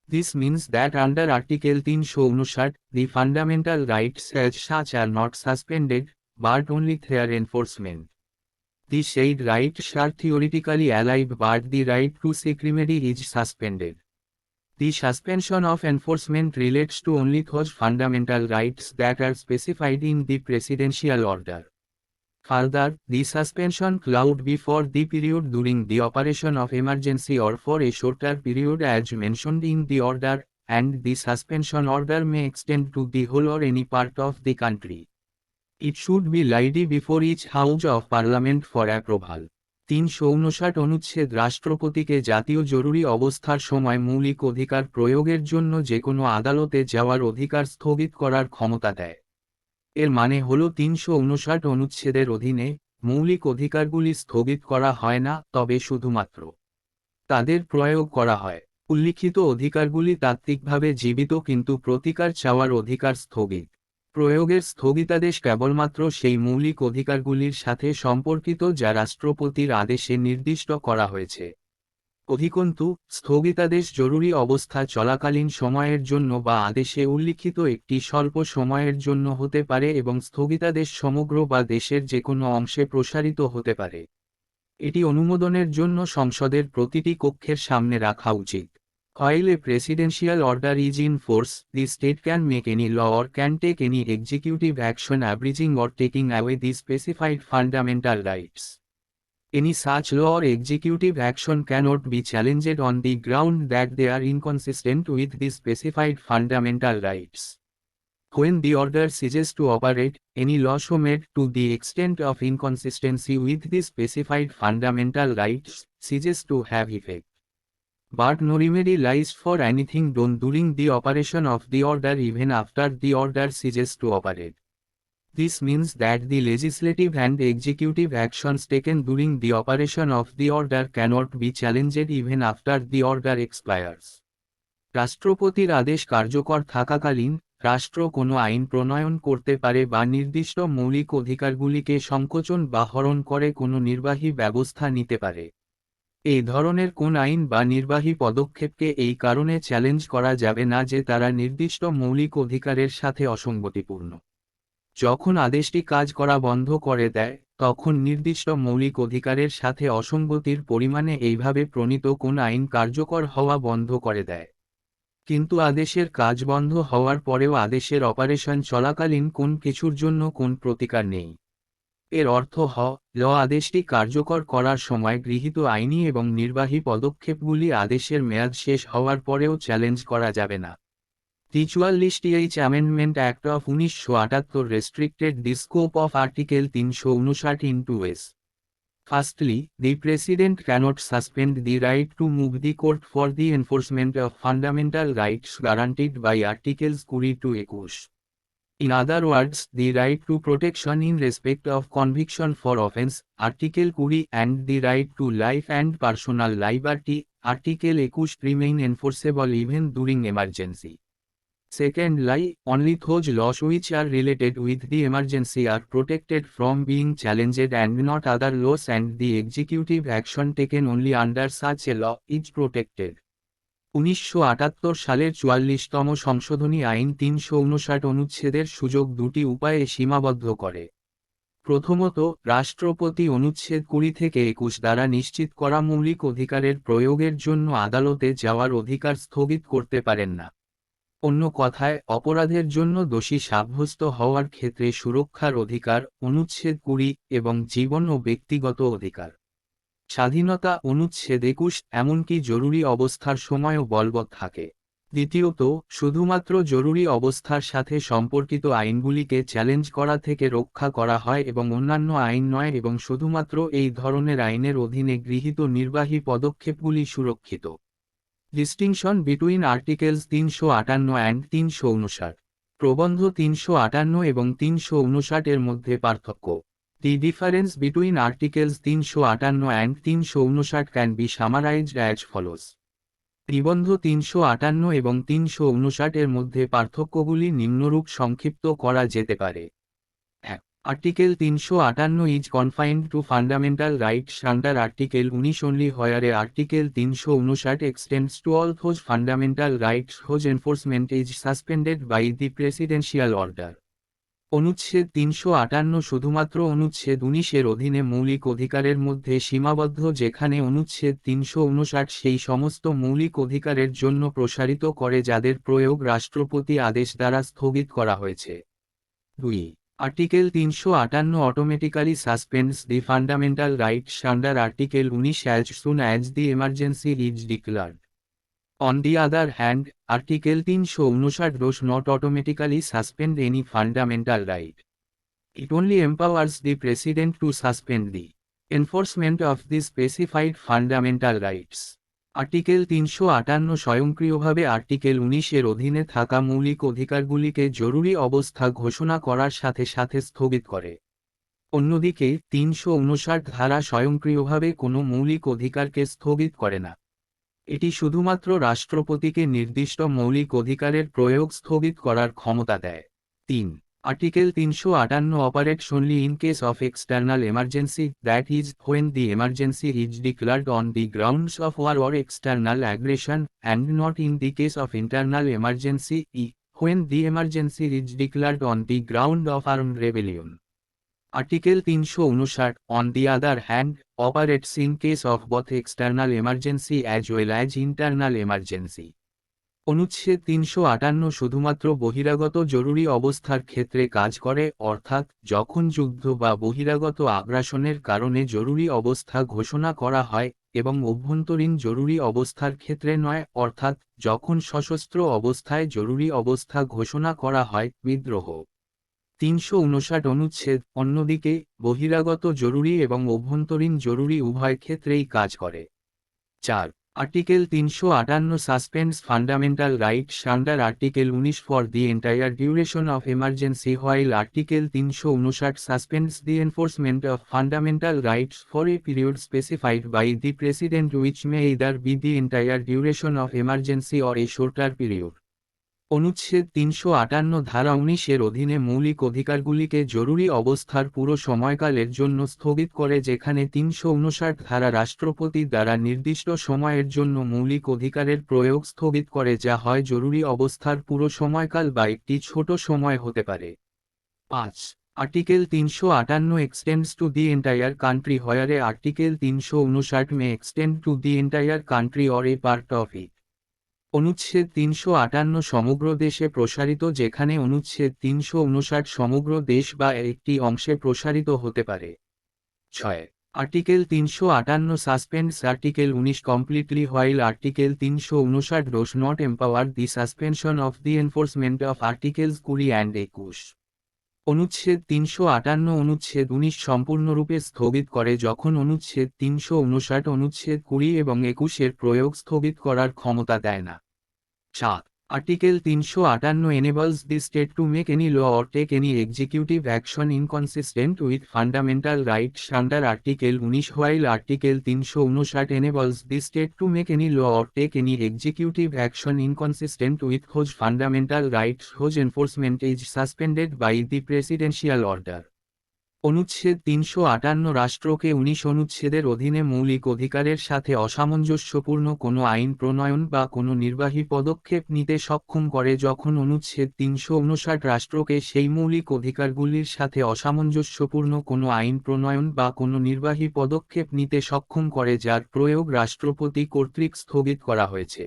This means that under Article 359, the fundamental rights as such are not suspended, but only their enforcement. The said rights are theoretically alive but the right to seek remedy is suspended. The suspension of enforcement relates to only those fundamental rights that are specified in the presidential order. Further, the suspension clause be for the period during the operation of emergency or for a shorter period as mentioned in the order, and the suspension order may extend to the whole or any part of the country. It should be laid before each House of Parliament for approval. 359 অনুচ্ছেদ রাষ্ট্রপতিকে জাতীয় জরুরি অবস্থার সময় মৌলিক অধিকার প্রয়োগের জন্য যে কোনো আদালতে যাওয়ার অধিকার স্থগিত করার ক্ষমতা দেয়। এর মানে হল 359 অনুচ্ছেদের অধীনে মৌলিক অধিকারগুলি স্থগিত করা হয় না, তবে শুধুমাত্র তাদের প্রয়োগ করা হয়। উল্লিখিত অধিকারগুলি তাত্ত্বিকভাবে জীবিত কিন্তু প্রতিকার চাওয়ার অধিকার স্থগিত। প্রয়োগের স্থগিতাদেশ কেবলমাত্র সেই মৌলিক অধিকারগুলির সাথে সম্পর্কিত যা রাষ্ট্রপতির আদেশে নির্দিষ্ট করা হয়েছে। অধিকন্তু, স্থগিতাদেশ জরুরি অবস্থা চলাকালীন সময়ের জন্য বা আদেশে উল্লিখিত একটি স্বল্প সময়ের জন্য হতে পারে এবং স্থগিতাদেশ সমগ্র বা দেশের যে কোনো অংশে প্রসারিত হতে পারে। এটি অনুমোদনের জন্য সংসদের প্রতিটি কক্ষের সামনে রাখা উচিত। While a presidential order is in force, the state can make any law or can take any executive action abridging or taking away the specified fundamental rights. Any such law or executive action cannot be challenged on the ground that they are inconsistent with the specified fundamental rights. When the order ceases to operate, any law so made to the extent of inconsistency with the specified fundamental rights ceases to have effect. But no remedy lies for anything done during the operation of the order even after the order ceases to operate. This means that the legislative and executive actions taken during the operation of the order cannot be challenged even after the order expires. রাষ্ট্রপতির আদেশ কার্যকর থাকাকালীন, রাষ্ট্র কোনো আইন প্রণয়ন করতে পারে বা নির্দিষ্ট মৌলিক অধিকারগুলিকে সংকোচন বা হরণ করে কোনো নির্বাহী ব্যবস্থা নিতে পারে। এই ধরনের কোন আইন বা নির্বাহী পদক্ষেপকে এই কারণে চ্যালেঞ্জ করা যাবে না যে তারা নির্দিষ্ট মৌলিক অধিকারের সাথে অসঙ্গতিপূর্ণ। যখন আদেশটি কাজ করা বন্ধ করে দেয়, তখন নির্দিষ্ট মৌলিক অধিকারের সাথে অসঙ্গতির পরিমাণে এইভাবে প্রণীত কোন আইন কার্যকর হওয়া বন্ধ করে দেয়। কিন্তু আদেশের কাজ বন্ধ হওয়ার পরেও আদেশের অপারেশন চলাকালীন কোন কিছুর জন্য কোন প্রতিকার নেই। এর অর্থ ল আদেশটি কার্যকর করার সময় গৃহীত আইনি এবং নির্বাহী পদক্ষেপগুলি আদেশের মেয়াদ শেষ হওয়ার পরেও চ্যালেঞ্জ করা যাবে না। 44th Amendment Act of 1978 restricted the scope of Article 359 in two ways. Firstly, the President cannot suspend the right to move the court for the enforcement of fundamental rights guaranteed by Articles 20 to 21. In other words, the right to protection in respect of conviction for offence, Article 20, and the right to life and personal liberty, Article 21, remain enforceable even during emergency. Secondly, only those laws which are related with the emergency are protected from being challenged and not other laws, and the executive action taken only under such a law is protected. 1978 সালের 44তম সংশোধনী আইন 359 অনুচ্ছেদের সুযোগ দুটি উপায়ে সীমাবদ্ধ করে। প্রথমত, রাষ্ট্রপতি অনুচ্ছেদ 20 থেকে 21 দ্বারা নিশ্চিত করা মৌলিক অধিকারের প্রয়োগের জন্য আদালতে যাওয়ার অধিকার স্থগিত করতে পারেন না। অন্য কথায়, অপরাধের জন্য দোষী সাব্যস্ত হওয়ার ক্ষেত্রে সুরক্ষার অধিকার, অনুচ্ছেদ 20, এবং জীবন ও ব্যক্তিগত অধিকার। স্বাধীনতা, অনুচ্ছেদ 21, এমনকি জরুরি অবস্থার সময়ও বলবৎ থাকে। দ্বিতীয়ত, শুধুমাত্র জরুরি অবস্থার সাথে সম্পর্কিত আইনগুলিকে চ্যালেঞ্জ করা থেকে রক্ষা করা হয় এবং অন্যান্য আইন নয়, এবং শুধুমাত্র এই ধরনের আইনের অধীনে গৃহীত নির্বাহী পদক্ষেপগুলি সুরক্ষিত। Distinction between articles 358 and 359। প্রবন্ধ 358 এবং 359 এর মধ্যে পার্থক্য। The difference between Articles 358 and 359 can be summarized as follows. নিবন্ধ 358 এবং 359 এর মধ্যে পার্থক্যগুলি নিম্নরূপ সংক্ষিপ্ত করা যেতে পারে। Article 358 is confined to fundamental rights under Article 19 only, where Article 359 extends to all those fundamental rights whose enforcement is suspended by the presidential order. অনুচ্ছেদ 358 শুধুমাত্র অনুচ্ছেদ 19 এর অধীনে মৌলিক অধিকারের মধ্যে সীমাবদ্ধ, যেখানে অনুচ্ছেদ 359 সেই সমস্ত মৌলিক অধিকারের জন্য প্রসারিত করে যাদের প্রয়োগ রাষ্ট্রপতি আদেশ দ্বারা স্থগিত করা হয়েছে। 2. Article 358 automatically suspends the fundamental rights under Article 19 as soon as the emergency is declared. On the other hand, Article 359 does not automatically suspend any fundamental right. It only empowers the President to suspend the enforcement of the specified fundamental rights. Article 358 স্বয়ংক্রিয়ভাবে আর্টিকেল 19 এর অধীনে থাকা মৌলিক অধিকারগুলিকে জরুরি অবস্থা ঘোষণা করার সাথে সাথে স্থগিত করে। অন্যদিকে 359 ধারা স্বয়ংক্রিয়ভাবে কোনো মৌলিক অধিকারকে স্থগিত করে না। এটি শুধুমাত্র রাষ্ট্রপতিকে নির্দিষ্ট মৌলিক অধিকারের প্রয়োগ স্থগিত করার ক্ষমতা দেয়। 3. Article 358 operates only in case of external emergency, that is, when the emergency is declared on the grounds of war or external aggression, and not in the case of internal emergency, when the emergency is declared on the ground of armed rebellion. Article 359, on the other hand, operates in case of both external emergency as well as internal emergency. অনুচ্ছেদ 358 শুধুমাত্র বহিরাগত জরুরি অবস্থার ক্ষেত্রে কাজ করে, অর্থাৎ যখন যুদ্ধ বা বহিরাগত আগ্রাসনের কারণে জরুরি অবস্থা ঘোষণা করা হয়, এবং অভ্যন্তরীণ জরুরি অবস্থার ক্ষেত্রে নয়, অর্থাৎ যখন সশস্ত্র অবস্থায় জরুরি অবস্থা ঘোষণা করা হয়, বিদ্রোহ। 359 অনুচ্ছেদ, অন্যদিকে, বহিরাগত জরুরি এবং অভ্যন্তরীণ জরুরি উভয় ক্ষেত্রেই কাজ করে। 4. Article 358 suspends fundamental rights under Article 19 for the entire duration of emergency, while Article 359 suspends the enforcement of fundamental rights for a period specified by the President, which may either be the entire duration of emergency or a shorter period. অনুচ্ছেদ 358 ধারা 19 এর অধীনে মৌলিক অধিকারগুলিকে জরুরি অবস্থার পুরো সময়কালের জন্য স্থগিত করে, যেখানে 359 ধারা রাষ্ট্রপতি দ্বারা নির্দিষ্ট সময়ের জন্য মৌলিক অধিকারের প্রয়োগ স্থগিত করে, যা হয় জরুরি অবস্থার পুরো সময়কাল বা একটি ছোট সময় হতে পারে। 5. Article 358 extends to the entire country where a Article 359 may extend to the entire country or a part of it. অনুচ্ছেদ 358 সমগ্র দেশে প্রসারিত যেখানে অনুচ্ছেদ 359 সমগ্র দেশ বা একটি অংশে প্রসারিত হতে পারে। 6. Article 358 suspends article 19 completely while article 359 does not empower the suspension of the enforcement of articles 20 and 21। অনুচ্ছেদ 358 অনুচ্ছেদ 19 সম্পূর্ণরূপে স্থগিত করে যখন অনুচ্ছেদ 359 অনুচ্ছেদ 20 এবং 21 এর প্রয়োগ স্থগিত করার ক্ষমতা দেয় না। 7. Article 358 enables the state to make any law or take any executive action inconsistent with fundamental rights under Article 19 while Article 359 enables the state to make any law or take any executive action inconsistent with whose fundamental rights whose enforcement is suspended by the presidential order. অনুচ্ছেদ 358 রাষ্ট্রকে 19 অনুচ্ছেদের অধীনে মৌলিক অধিকারের সাথে অসামঞ্জস্যপূর্ণ কোনো আইন প্রণয়ন বা কোনো নির্বাহী পদক্ষেপ নিতে সক্ষম করে যখন অনুচ্ছেদ 359 রাষ্ট্রকে সেই মৌলিক অধিকারগুলির সাথে অসামঞ্জস্যপূর্ণ কোনো আইন প্রণয়ন বা কোনো নির্বাহী পদক্ষেপ নিতে সক্ষম করে যার প্রয়োগ রাষ্ট্রপতি কর্তৃক স্থগিত করা হয়েছে।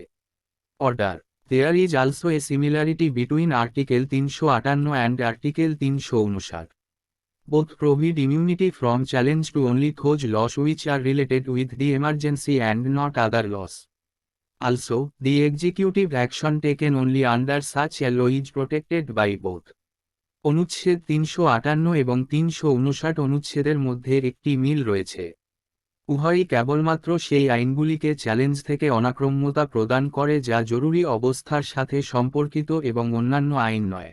Order There is also a similarity between Article 358 and Article 359. Both provide immunity from challenge to only those laws which are related with the emergency and not other laws. Also, the executive action taken only under such a law is protected by both. অনুচ্ছেদ 358 এবং 359 অনুচ্ছেদের মধ্যে একটি মিল রয়েছে। উভয়ই কেবলমাত্র সেই আইনগুলিকে চ্যালেঞ্জ থেকে অনাক্রম্যতা প্রদান করে যা জরুরি অবস্থার সাথে সম্পর্কিত এবং অন্যান্য আইন নয়।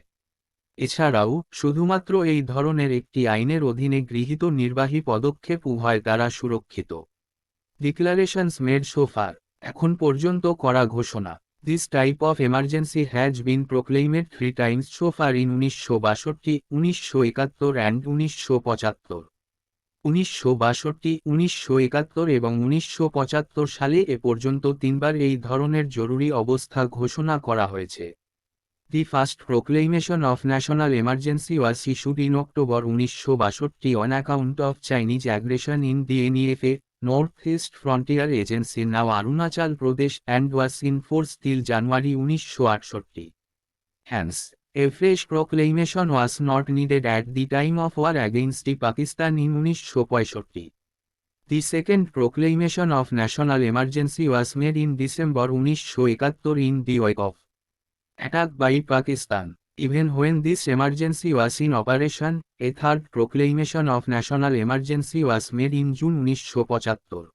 এছাড়াও শুধুমাত্র এই ধরনের একটি আইনের অধীনে গৃহীত নির্বাহী পদক্ষেপ উভয় দ্বারা সুরক্ষিত। ডিক্লারেশনস মেড সো ফার এখন পর্যন্ত করা ঘোষণা। This type of emergency has been proclaimed 3 times so far in 1962, 1971 and 1975। 1962, 1971 এবং 1975 সালে এ পর্যন্ত 3বার এই ধরনের জরুরি অবস্থা ঘোষণা করা হয়েছে। The first proclamation of national emergency was issued in October 1962 on account of Chinese aggression in the NEFA, Northeast Frontier Agency now Arunachal Pradesh and was in force till January 1968. Hence, a fresh proclamation was not needed at the time of war against Pakistan in 1965. The second proclamation of national emergency was made in December 1971 in the wake of attack by Pakistan. Even when this emergency was in operation, a third proclamation of national emergency was made in June 1975.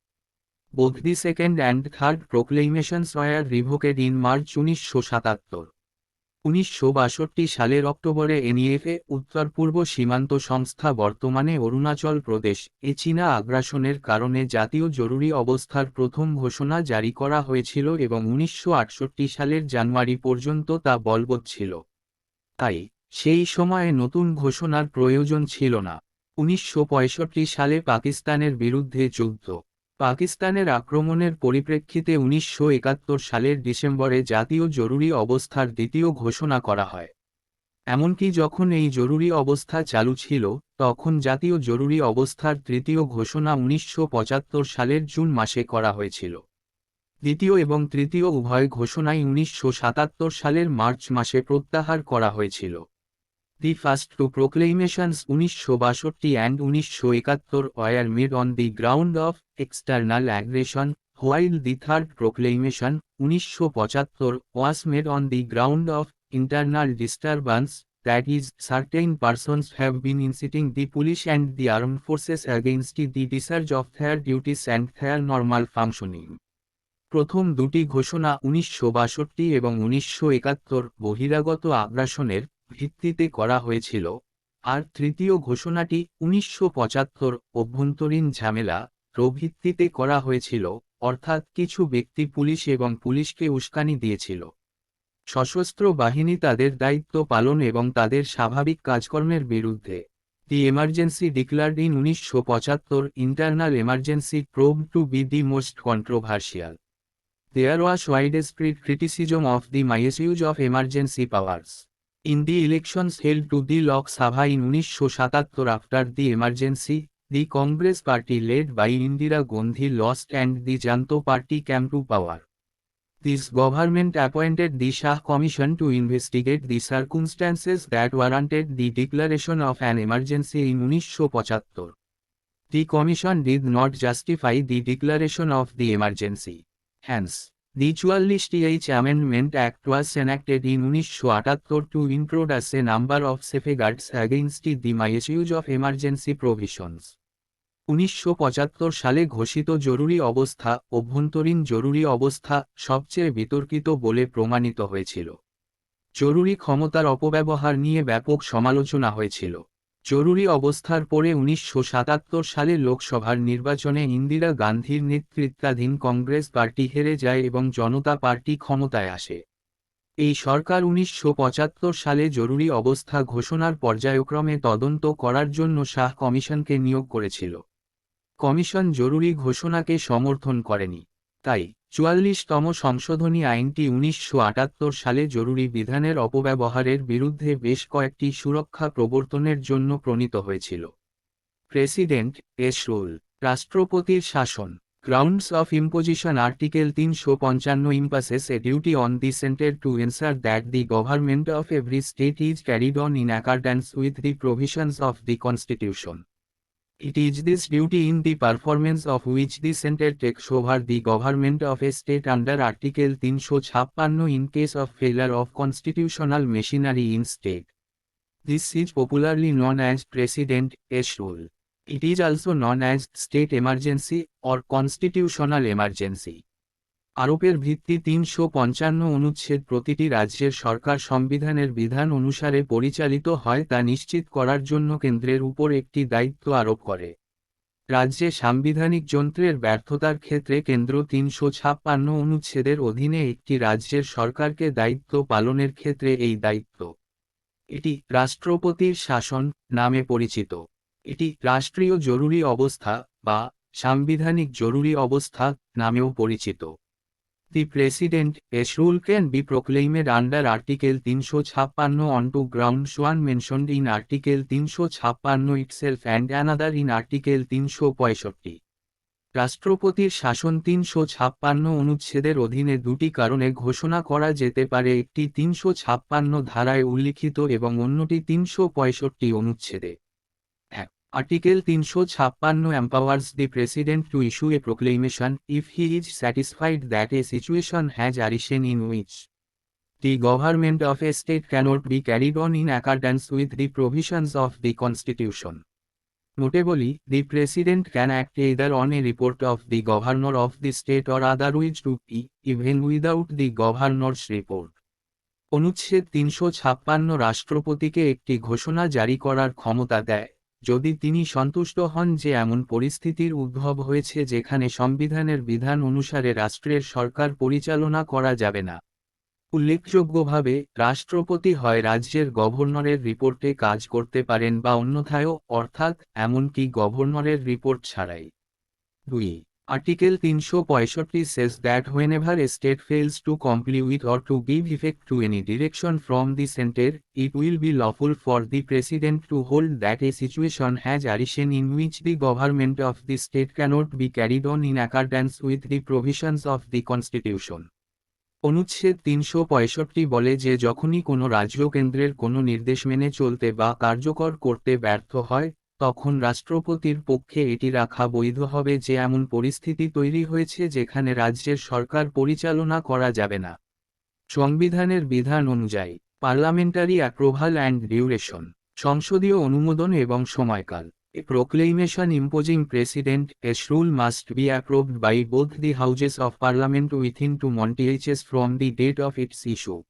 Both the second and third proclamations were revoked in March 1977. 1962 সালের অক্টোবরে এনইএফএ উত্তর পূর্ব সীমান্ত সংস্থা বর্তমানে অরুণাচল প্রদেশ এ চীনা আগ্রাসনের কারণে জাতীয় জরুরি অবস্থার প্রথম ঘোষণা জারি করা হয়েছিল এবং 1968 সালের জানুয়ারি পর্যন্ত তা বলবৎ ছিল। তাই সেই সময়ে নতুন ঘোষণার প্রয়োজন ছিল না। 1965 সালে পাকিস্তানের বিরুদ্ধে যুদ্ধ। পাকিস্তানের আক্রমণের পরিপ্রেক্ষিতে 1971 সালের ডিসেম্বরে জাতীয় জরুরি অবস্থার দ্বিতীয় ঘোষণা করা হয়। এমনকি যখন এই জরুরি অবস্থা চালু ছিল, তখন জাতীয় জরুরি অবস্থার তৃতীয় ঘোষণা 1975 সালের জুন মাসে করা হয়েছিল। দ্বিতীয় এবং তৃতীয় উভয় ঘোষণাই 1977 সালের মার্চ মাসে প্রত্যাহার করা হয়েছিল। The first two proclamations 1962 and 1971 were made on the ground of external aggression, while the third proclamation 1975 was made on the ground of internal disturbance, that is, certain persons have been inciting the police and the armed forces against the discharge of their duties and their normal functioning. প্রথম দুটি ঘোষণা 1962 এবং 1971 বহিরাগত আগ্রাসনের ভিত্তিতে করা হয়েছিল, আর তৃতীয় ঘোষণাটি 1975 অভ্যন্তরীণ ঝামেলা ভিত্তিতে করা হয়েছিল, অর্থাৎ কিছু ব্যক্তি পুলিশ এবং পুলিশকে উস্কানি দিয়েছিল। সশস্ত্র বাহিনী তাদের দায়িত্ব পালন এবং তাদের স্বাভাবিক কাজকর্মের বিরুদ্ধে। The emergency declared in 1975 internal emergency proved to be the most controversial. There was widespread criticism of the misuse of emergency powers. In the elections held to the Lok Sabha in 1977 after the emergency, the Congress party led by Indira Gandhi lost and the Janata Party came to power. This government appointed the Shah Commission to investigate the circumstances that warranted the declaration of an emergency in 1975. The commission did not justify the declaration of the emergency. Hence, the 44th Amendment Act was enacted in 1978 to introduce a number of safeguards against the misuse of emergency provisions. 1975 সালে ঘোষিত জরুরি অবস্থা, অভ্যন্তরীণ জরুরি অবস্থা, সবচেয়ে বিতর্কিত বলে প্রমাণিত হয়েছিল। জরুরি ক্ষমতার অপব্যবহার নিয়ে ব্যাপক সমালোচনা হয়েছিল। জরুরি অবস্থার পরে 1977 সালে লোকসভার নির্বাচনে ইন্দিরা গান্ধীর নেতৃত্বাধীন কংগ্রেস পার্টি হেরে যায় এবং জনতা পার্টি ক্ষমতায় আসে। এই সরকার 1975 সালে জরুরি অবস্থা ঘোষণার পর্যায়ক্রমে তদন্ত করার জন্য শাহ কমিশনকে নিয়োগ করেছিল। কমিশন জরুরি ঘোষণাকে সমর্থন করেনি। তাই 44তম সংশোধনী আইনটি 1978 সালে জরুরি বিধানের অপব্যবহারের বিরুদ্ধে বেশ কয়েকটি সুরক্ষা প্রবর্তনের জন্য প্রণীত হয়েছিল। প্রেসিডেন্ট এস রুল, রাষ্ট্রপতির শাসন। Grounds of imposition article 355 imposes a duty on the center to ensure that the government of every state is carried on in accordance with the provisions of the Constitution. It is this duty in the performance of which the center takes over the government of a state under Article 356 in case of failure of constitutional machinery in state. This is popularly known as President-S rule. It is also known as state emergency or constitutional emergency. আরোপের ভিত্তি 355 অনুচ্ছেদ প্রতিটি রাজ্যের সরকার সংবিধানের বিধান অনুসারে পরিচালিত হয় তা নিশ্চিত করার জন্য কেন্দ্রের উপর একটি দায়িত্ব আরোপ করে। রাজ্যে সাংবিধানিক যন্ত্রের ব্যর্থতার ক্ষেত্রে কেন্দ্র 356 অনুচ্ছেদের অধীনে একটি রাজ্যের সরকারকে দায়িত্ব পালনের ক্ষেত্রে এই দায়িত্ব। এটি রাষ্ট্রপতির শাসন নামে পরিচিত। এটি রাষ্ট্রীয় জরুরি অবস্থা বা সাংবিধানিক জরুরি অবস্থা নামেও পরিচিত। The President-S rule can be proclaimed under Article 356 on two grounds, one mentioned in Article 356 itself and another in Article 365. রাষ্ট্রপতির শাসন 356 অনুচ্ছেদের অধীনে দুটি কারণে ঘোষণা করা যেতে পারে, একটি 356 ধারায় উল্লিখিত এবং অন্যটি 365 অনুচ্ছেদে। Article 356 empowers the President to issue a proclamation if he is satisfied that a situation has arisen in which the government of a state cannot be carried on in accordance with the provisions of the Constitution. Notably, the President can act either on a report of the Governor of the state or otherwise to even without the Governor's report. অনুচ্ছেদ 356 রাষ্ট্রপতিকে একটি ঘোষণা জারি করার ক্ষমতা দেয়, যদি তিনি সন্তুষ্ট হন যে এমন পরিস্থিতির উদ্ভব হয়েছে যেখানে সংবিধানের বিধান অনুসারে রাষ্ট্রের সরকার পরিচালনা করা যাবে না। উল্লেখযোগ্যভাবে, রাষ্ট্রপতি হয় রাজ্যের গভর্নরের রিপোর্টে কাজ করতে পারেন বা অন্যথায়ও, অর্থাৎ এমনকি গভর্নরের রিপোর্ট ছাড়াই। 2. Article 365 says that whenever a state fails to comply with or to give effect to any direction from the center, it will be lawful for the President to hold that a situation has arisen in which the government of the state cannot be carried on in accordance with the provisions of the Constitution. অনুচ্ছেদ 365 বলে যে যখনই কোনো রাজ্য কেন্দ্রের কোনো নির্দেশ মেনে চলতে বা কার্যকর করতে ব্যর্থ হয়, তখন রাষ্ট্রপতির পক্ষে এটি রাখা বৈধ হবে যে এমন পরিস্থিতি তৈরি হয়েছে যেখানে রাজ্যের সরকার পরিচালনা করা যাবে না। সংবিধানের বিধান অনুযায়ী পার্লামেন্টারি অ্যাপ্রুভাল অ্যান্ড ডিউরেশন, সংসদীয় অনুমোদন এবং সময়কাল। A proclamation imposing President-S rule must be approved by both the Houses of Parliament within 2 months from the date of its issue.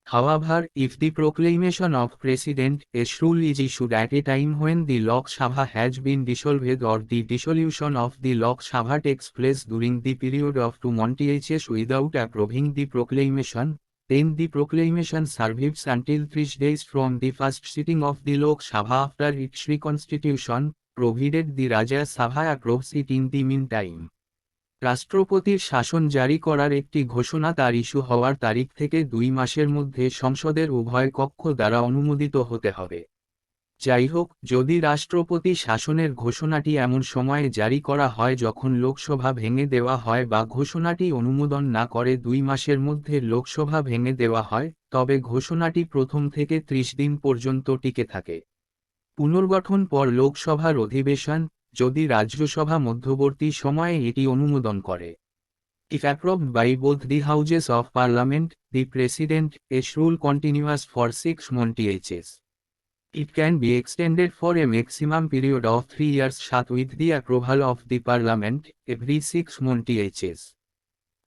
However, if the proclamation of President-S rule is issued at a time when the Lok Sabha has been dissolved or the dissolution of the Lok Sabha takes place during the period of 2 months without approving the proclamation, then the proclamation serves until 3 days from the first sitting of the Lok Sabha after its reconstitution, provided the Rajya Sabha approves it in the meantime. রাষ্ট্রপতির শাসন জারি করার একটি ঘোষণা তার ইস্যু হওয়ার তারিখ থেকে 2 মাসের মধ্যে সংসদের উভয় কক্ষ দ্বারা অনুমোদিত হতে হবে। যাই হোক, যদি রাষ্ট্রপতি শাসনের ঘোষণাটি এমন সময়ে জারি করা হয় যখন লোকসভা ভেঙে দেওয়া হয় বা ঘোষণাটি অনুমোদন না করে 2 মাসের মধ্যে লোকসভা ভেঙে দেওয়া হয়, তবে ঘোষণাটি প্রথম থেকে 30 দিন পর্যন্ত টিকে থাকে। পুনর্গঠন পর লোকসভার অধিবেশন, যদি রাজ্যসভা মধ্যবর্তী সময়ে এটি অনুমোদন করে। If approved by both the houses of parliament, the president is rule continuous for 6 months. It can be extended for a maximum period of 3 years with the approval of the parliament every 6 months.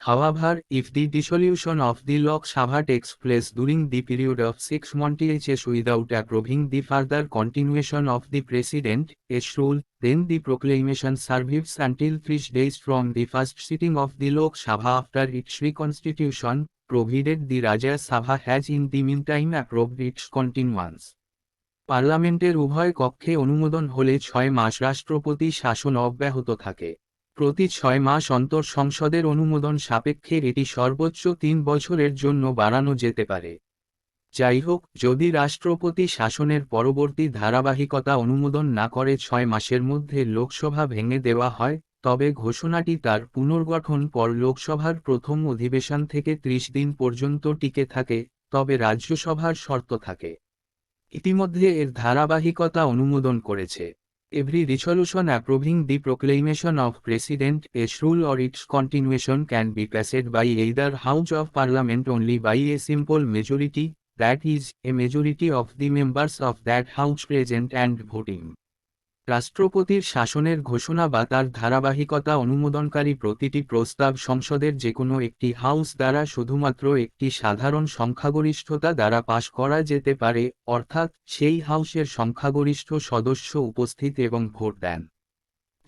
However, if the dissolution of the Lok Sabha takes place during the period of 6 months without approving the further continuation of the president's rule, then the proclamation serves until 3 days from the first sitting of the Lok Sabha after its reconstitution, provided the Rajya Sabha has in the meantime approved its continuance. পার্লামেন্টের উভয় কক্ষে অনুমোদন হলে 6 মাস রাষ্ট্রপতি শাসন অব্যাহত থাকে। প্রতি 6 মাস অন্তর সংসদের অনুমোদন সাপেক্ষে এটি সর্বোচ্চ 3 বছরের জন্য বাড়ানো যেতে পারে। যাই হোক, যদি রাষ্ট্রপতি শাসনের পরবর্তী ধারাবাহিকতা অনুমোদন না করে 6 মাসের মধ্যে লোকসভা ভেঙে দেওয়া হয়, তবে ঘোষণাটি তার পুনর্গঠন পর লোকসভার প্রথম অধিবেশন থেকে 30 দিন পর্যন্ত টিকে থাকে, তবে রাজ্যসভার শর্ত থাকে। ইতিমধ্যে এর ধারাবাহিকতা অনুমোদন করেছে। Every resolution approving the proclamation of president's rule or its continuation can be passed by either house of parliament only by a simple majority, that is, a majority of the members of that house present and voting. রাষ্ট্রপতির শাসনের ঘোষণা বা তার ধারাবাহিকতা অনুমোদনকারী প্রতিটি প্রস্তাব সংসদের যেকোনো একটি হাউস দ্বারা শুধুমাত্র একটি সাধারণ সংখ্যাগরিষ্ঠতা দ্বারা পাশ করা যেতে পারে, অর্থাৎ সেই হাউসের সংখ্যাগরিষ্ঠ সদস্য উপস্থিত এবং ভোট দেন।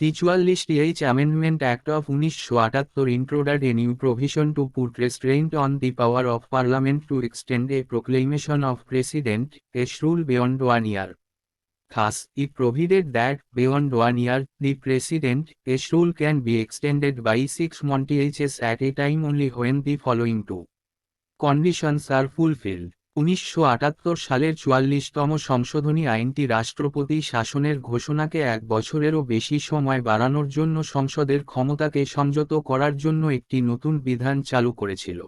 The 44th Amendment Act of 1978 introduced a new provision to put restraint on the power of Parliament to extend a proclamation of president's rule beyond 1 year. Thus, it provided that, beyond 1 year, the president's rule can be extended by 6 months at a time only when the following two conditions are fulfilled. 1978 সালের 44তম সংশোধনী আইনটি রাষ্ট্রপতি শাসনের ঘোষণাকে 1 বছরেরও বেশি সময় বাড়ানোর জন্য সংসদের ক্ষমতাকে সংযত করার জন্য একটি নতুন বিধান চালু করেছিল।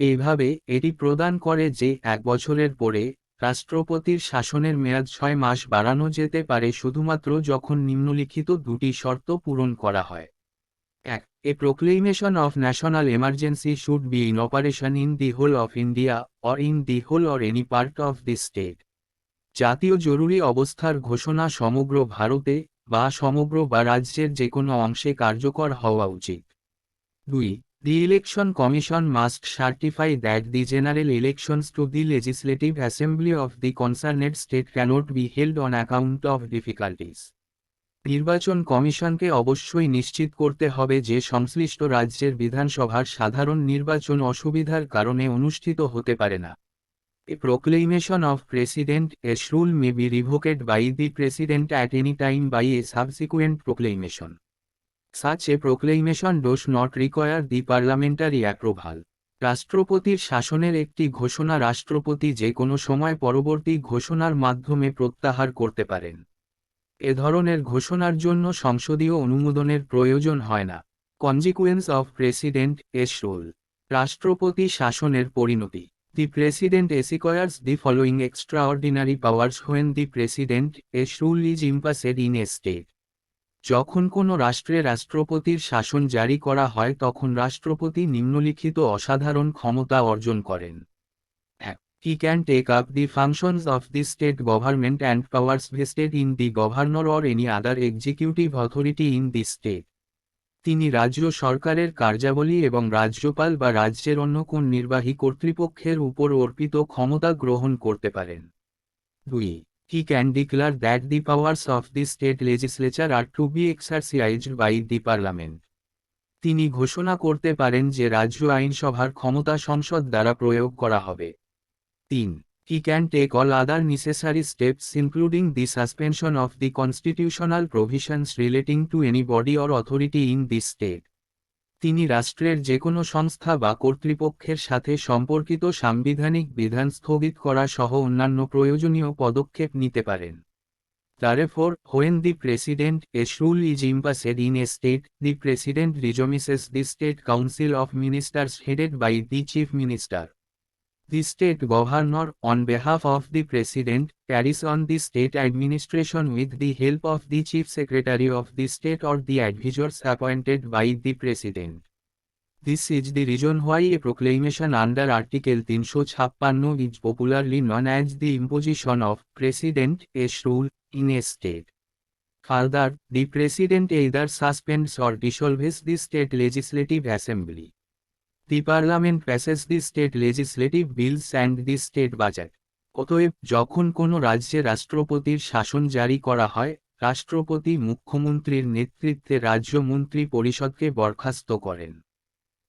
এইভাবে, এটি প্রদান করে যে 1 বছরের পরে, রাষ্ট্রপতির শাসনের মেয়াদ 6 মাস বাড়ানো যেতে পারে শুধুমাত্র যখন নিম্নলিখিত দুটি শর্ত পূরণ করা হয়। 1. A proclamation of national emergency should be in operation in the whole of India, or in the whole or any part of the state. জাতীয় জরুরি অবস্থার ঘোষণা সমগ্র ভারতে, বা সমগ্র বা রাজ্যের যে কোনো অংশে কার্যকর হওয়া উচিত। 2. The Election Commission must certify that the general elections to the Legislative Assembly of the concerned state cannot be held on account of difficulties. নির্বাচন কমিশনকে অবশ্যই নিশ্চিত করতে হবে যে সংশ্লিষ্ট রাজ্যের বিধানসভার সাধারণ নির্বাচন অসুবিধার কারণে অনুষ্ঠিত হতে পারে না। A proclamation of president's rule may be revoked by the president at any time by a subsequent proclamation. Such a proclamation does not require the parliamentary approval. রাষ্ট্রপতির শাসনের একটি ঘোষণা রাষ্ট্রপতি যে কোনো সময় পরবর্তী ঘোষণার মাধ্যমে প্রত্যাহার করতে পারেন। এ ধরনের ঘোষণার জন্য সংসদীয় অনুমোদনের প্রয়োজন হয় না। Consequence of president's rule. রাষ্ট্রপতি শাসনের পরিণতি। The president acquires the following extraordinary powers when the president's rule is imposed in a state. যখন কোনো রাষ্ট্রে রাষ্ট্রপতির শাসন জারি করা হয় তখন রাষ্ট্রপতি নিম্নলিখিত অসাধারণ ক্ষমতা অর্জন করেন। 1. He can take up the functions of the state government and powers vested in the governor or any other executive authority in the state. তিনি রাজ্য সরকারের কার্যাবলী এবং রাজ্যপাল বা রাজ্যের অন্য কোন নির্বাহী কর্তৃপক্ষের উপর অর্পিত ক্ষমতা গ্রহণ করতে পারেন। 2. He can declare that the powers of the state legislature are to be exercised by the parliament. তিনি ঘোষণা করতে পারেন যে রাজ্য আইনসভার ক্ষমতা সংসদ দ্বারা প্রয়োগ করা হবে। 3. He can take all other necessary steps including the suspension of the constitutional provisions relating to any body or authority in the state. তিনি রাষ্ট্রের যে কোনো সংস্থা বা কর্তৃপক্ষের সাথে সম্পর্কিত সাংবিধানিক বিধান স্থগিত করা সহ অন্যান্য প্রয়োজনীয় পদক্ষেপ নিতে পারেন। Therefore, when the President a rule is imposed in a state, the President resumes the State Council of Ministers headed by the Chief Minister. The State Governor, on behalf of the President, carries on the state administration with the help of the Chief Secretary of the State or the advisors appointed by the President. This is the reason why a proclamation under Article 356 is popularly known as the imposition of President a rule in a state. Further, the President either suspends or dissolves the state legislative assembly. The Parliament passes the state legislative bills and the state budget. অতএব যখন কোনো রাজ্যে রাষ্ট্রপতির শাসন জারি করা হয়, রাষ্ট্রপতি মুখ্যমন্ত্রীর নেতৃত্বে রাজ্য মন্ত্রী পরিষদকে বরখাস্ত করেন।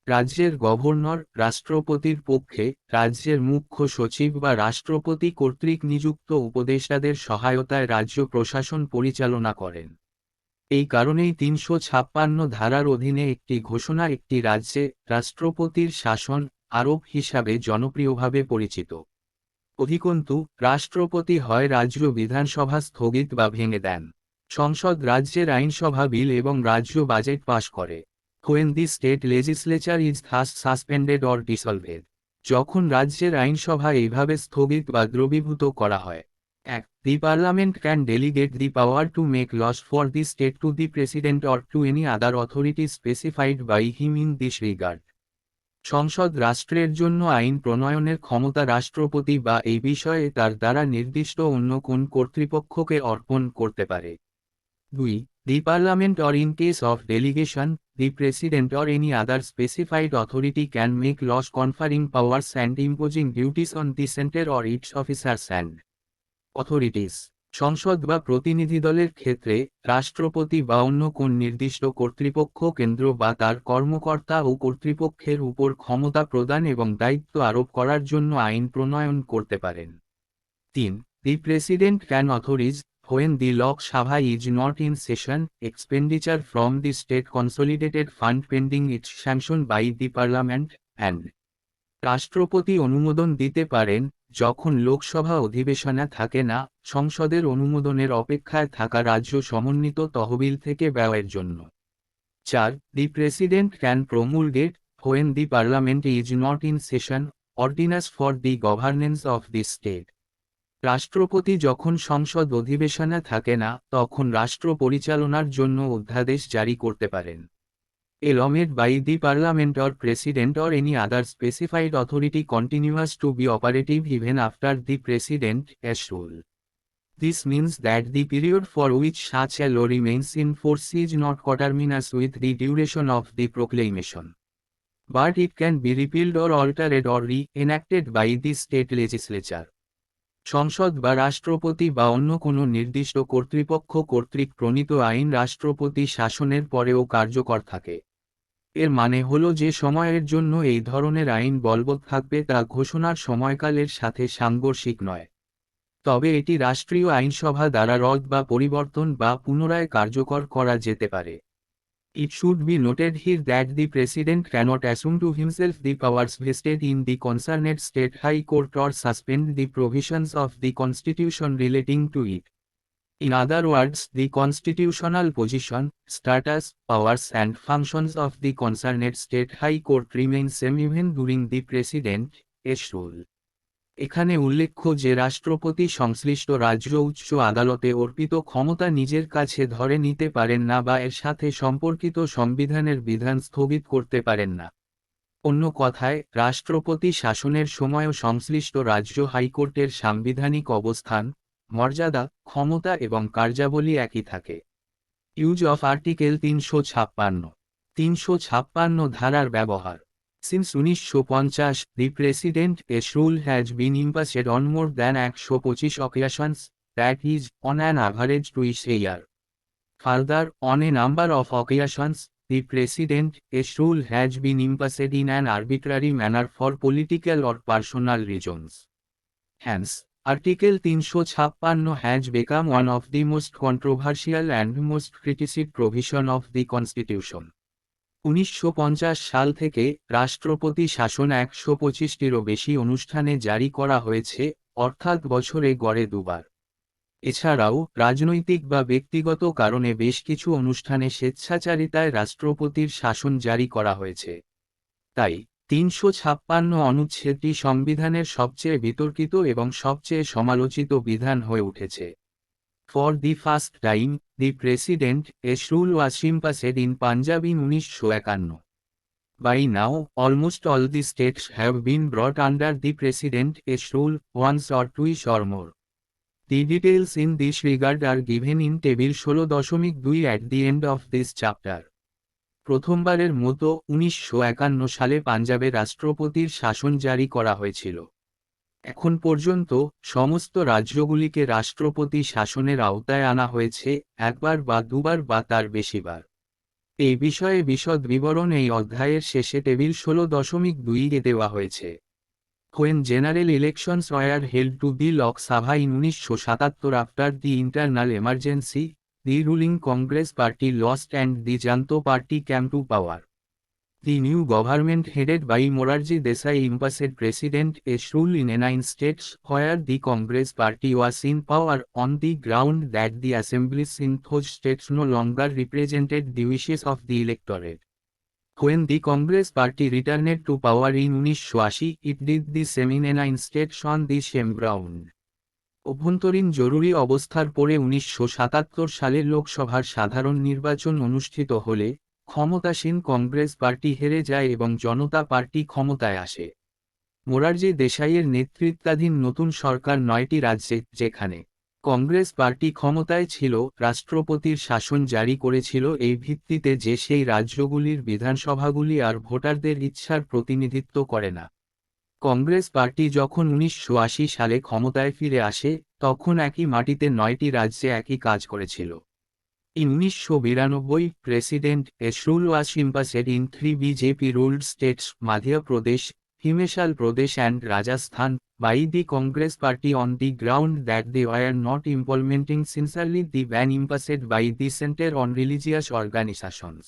রাজ্যের গভর্নর রাষ্ট্রপতির পক্ষে রাজ্যের মুখ্য সচিব বা রাষ্ট্রপতি কর্তৃক নিযুক্ত উপদেষ্টাদের সহায়তায় রাজ্য প্রশাসন পরিচালনা করেন। এই কারণেই ৩৫৬ ধারার অধীনে একটি ঘোষণা একটি রাজ্যে রাষ্ট্রপতির শাসন আরোপ হিসাবে জনপ্রিয়ভাবে পরিচিত। অধিকন্তু, রাষ্ট্রপতি হয় রাজ্য বিধানসভা স্থগিত বা ভেঙে দেন। সংসদ রাজ্যের আইনসভা বিল এবং রাজ্য বাজেট পাশ করে। When the state legislature is thus suspended or dissolved, যখন রাজ্যের আইনসভা এইভাবে স্থগিত বা দ্রবীভূত করা হয়। ১. The Parliament can delegate the power to make laws for the state to the President or to any other authority specified by him in this regard. সংসদ রাষ্ট্রের জন্য আইন প্রণয়নের ক্ষমতা রাষ্ট্রপতি বা এই বিষয়ে তার দ্বারা নির্দিষ্ট অন্য কোন কর্তৃপক্ষকে অর্পণ করতে পারে। 2. The Parliament or in case of delegation, the President or any other specified authority can make laws conferring powers and imposing duties on the centre or its officers and authorities. সংসদ বা প্রতিনিধি দলের ক্ষেত্রে রাষ্ট্রপতি বা অন্য কোন নির্দিষ্ট কর্তৃপক্ষ কেন্দ্র বা তার কর্মকর্তা ও কর্তৃপক্ষের উপর ক্ষমতা প্রদান এবং দায়িত্ব আরোপ করার জন্য আইন প্রণয়ন করতে পারেন। 3. The President can authorize, when the Lok Sabha is not in session, expenditure from the state consolidated fund pending its sanction by the Parliament, and রাষ্ট্রপতি অনুমোদন দিতে পারেন, যখন লোকসভা অধিবেশনে থাকে না, সংসদের অনুমোদনের অপেক্ষায় থাকা রাজ্য সমন্বিত তহবিল থেকে ব্যয়ের জন্য। 4. The President can promulgate, when the Parliament is not in session, ordinance for the governance of the state. রাষ্ট্রপতি যখন সংসদ অধিবেশনে থাকে না, তখন রাষ্ট্র পরিচালনার জন্য অধ্যাদেশ জারি করতে পারেন। A law made by the Parliament or President or any other specified authority continues to be operative even after the President's rule. This means that the period for which such a law remains in force is not coterminous with the duration of the proclamation, but it can be repealed or altered or re-enacted by the state legislature. সংসদ বা রাষ্ট্রপতি বা অন্য কোনো নির্দিষ্ট কর্তৃপক্ষ কর্তৃক প্রণীত আইন রাষ্ট্রপতি শাসনের পরেও কার্যকর থাকে। এর মানে হলো যে সময়ের জন্য এই ধরনের আইন বলবৎ থাকবে তা ঘোষণার সময়কালের সাথে সাংঘর্ষিক নয়। তবে এটি রাষ্ট্রীয় আইনসভা দ্বারা রদ বা পরিবর্তন বা পুনরায় কার্যকর করা যেতে পারে। It should be noted here that the President cannot assume to himself the powers vested in the concerned state high court or suspend the provisions of the Constitution relating to it. In other words, the constitutional position, status, powers and functions of the concerned state high court remain same even during the President's rule. এখানে উল্লেখ্য যে রাষ্ট্রপতি সংশ্লিষ্ট রাজ্য উচ্চ আদালতে অর্পিত ক্ষমতা নিজের কাছে ধরে নিতে পারেন না বা এর সাথে সম্পর্কিত সংবিধানের বিধান স্থগিত করতে পারেন না। অন্য কথায়, রাষ্ট্রপতি শাসনের সময়ও সংশ্লিষ্ট রাজ্য হাইকোর্টের সাংবিধানিক অবস্থান, মর্যাদা, ক্ষমতা এবং কার্যাবলী একই থাকে। ইউজ অফ আর্টিকেল ৩৫৬ ধারার ব্যবহার। Since 1950, the President's rule has been imposed on more than 125 occasions, that is, on an average twice a year. Further, on a number of occasions, the President's rule has been imposed in an arbitrary manner for political or personal reasons. Hence, Article ৩৫৬ has become one of the most controversial and most criticized provisions of the Constitution. 1950 সাল থেকে রাষ্ট্রপতি শাসন 125টিরও বেশি অনুষ্ঠানে জারি করা হয়েছে, অর্থাৎ বছরে গড়ে দুবার। এছাড়াও রাজনৈতিক বা ব্যক্তিগত কারণে বেশ কিছু অনুষ্ঠানে স্বেচ্ছাচারিতায় রাষ্ট্রপতির শাসন জারি করা হয়েছে। তাই 356 অনুচ্ছেদটি সংবিধানের সবচেয়ে বিতর্কিত এবং সবচেয়ে সমালোচিত বিধান হয়ে উঠেছে। For the first time, the President S rule was imposed in Punjab in 1951. By now, almost all the states have been brought under the President S rule, once or twice or more. The details in this regard are given in table 16.2 at the end of this chapter. প্রথমবারের মতো 1951 সালে পাঞ্জাবে রাষ্ট্রপতির শাসন জারি করা হয়েছিল। এখন পর্যন্ত সমস্ত রাজ্যগুলিকে রাষ্ট্রপতি শাসনের আওতায় আনা হয়েছে, একবার বা দুবার বা তার বেশিবার। এই বিষয়ে বিশদ বিবরণ এই অধ্যায়ের শেষে টেবিল 16.2 দেওয়া হয়েছে। When general elections were held to the Lok Sabha in 1977 after the internal emergency, the ruling Congress party lost and the Janto party came to power. The new government headed by Morarji Desai imposed President S rule in 9 states where the Congress party was in power on the ground that the assemblies in those states no longer represented the wishes of the electorate. When the Congress party returned to power in 1980, it did the same in 9 states on the same ground. অভ্যন্তরীণ জরুরি অবস্থার পরে 1977 সালে লোকসভার সাধারণ নির্বাচন অনুষ্ঠিত হলে ক্ষমতাসীন কংগ্রেস পার্টি হেরে যায় এবং জনতা পার্টি ক্ষমতায় আসে। মোরারজি দেশাইয়ের নেতৃত্বাধীন নতুন সরকার 9টি রাজ্যে, যেখানে কংগ্রেস পার্টি ক্ষমতায় ছিল, রাষ্ট্রপতির শাসন জারি করেছিল এই ভিত্তিতে যে সেই রাজ্যগুলির বিধানসভাগুলি আর ভোটারদের ইচ্ছার প্রতিনিধিত্ব করে না। কংগ্রেস পার্টি যখন 1980 সালে ক্ষমতায় ফিরে আসে, তখন একই মাটিতে 9টি রাজ্যে একই কাজ করেছিল। In 1992, President S rule was imposed in 3 BJP-ruled states, Madhya Pradesh, Himachal Pradesh and Rajasthan, by the Congress party on the ground that they were not implementing sincerely the ban imposed by the Center on religious organizations.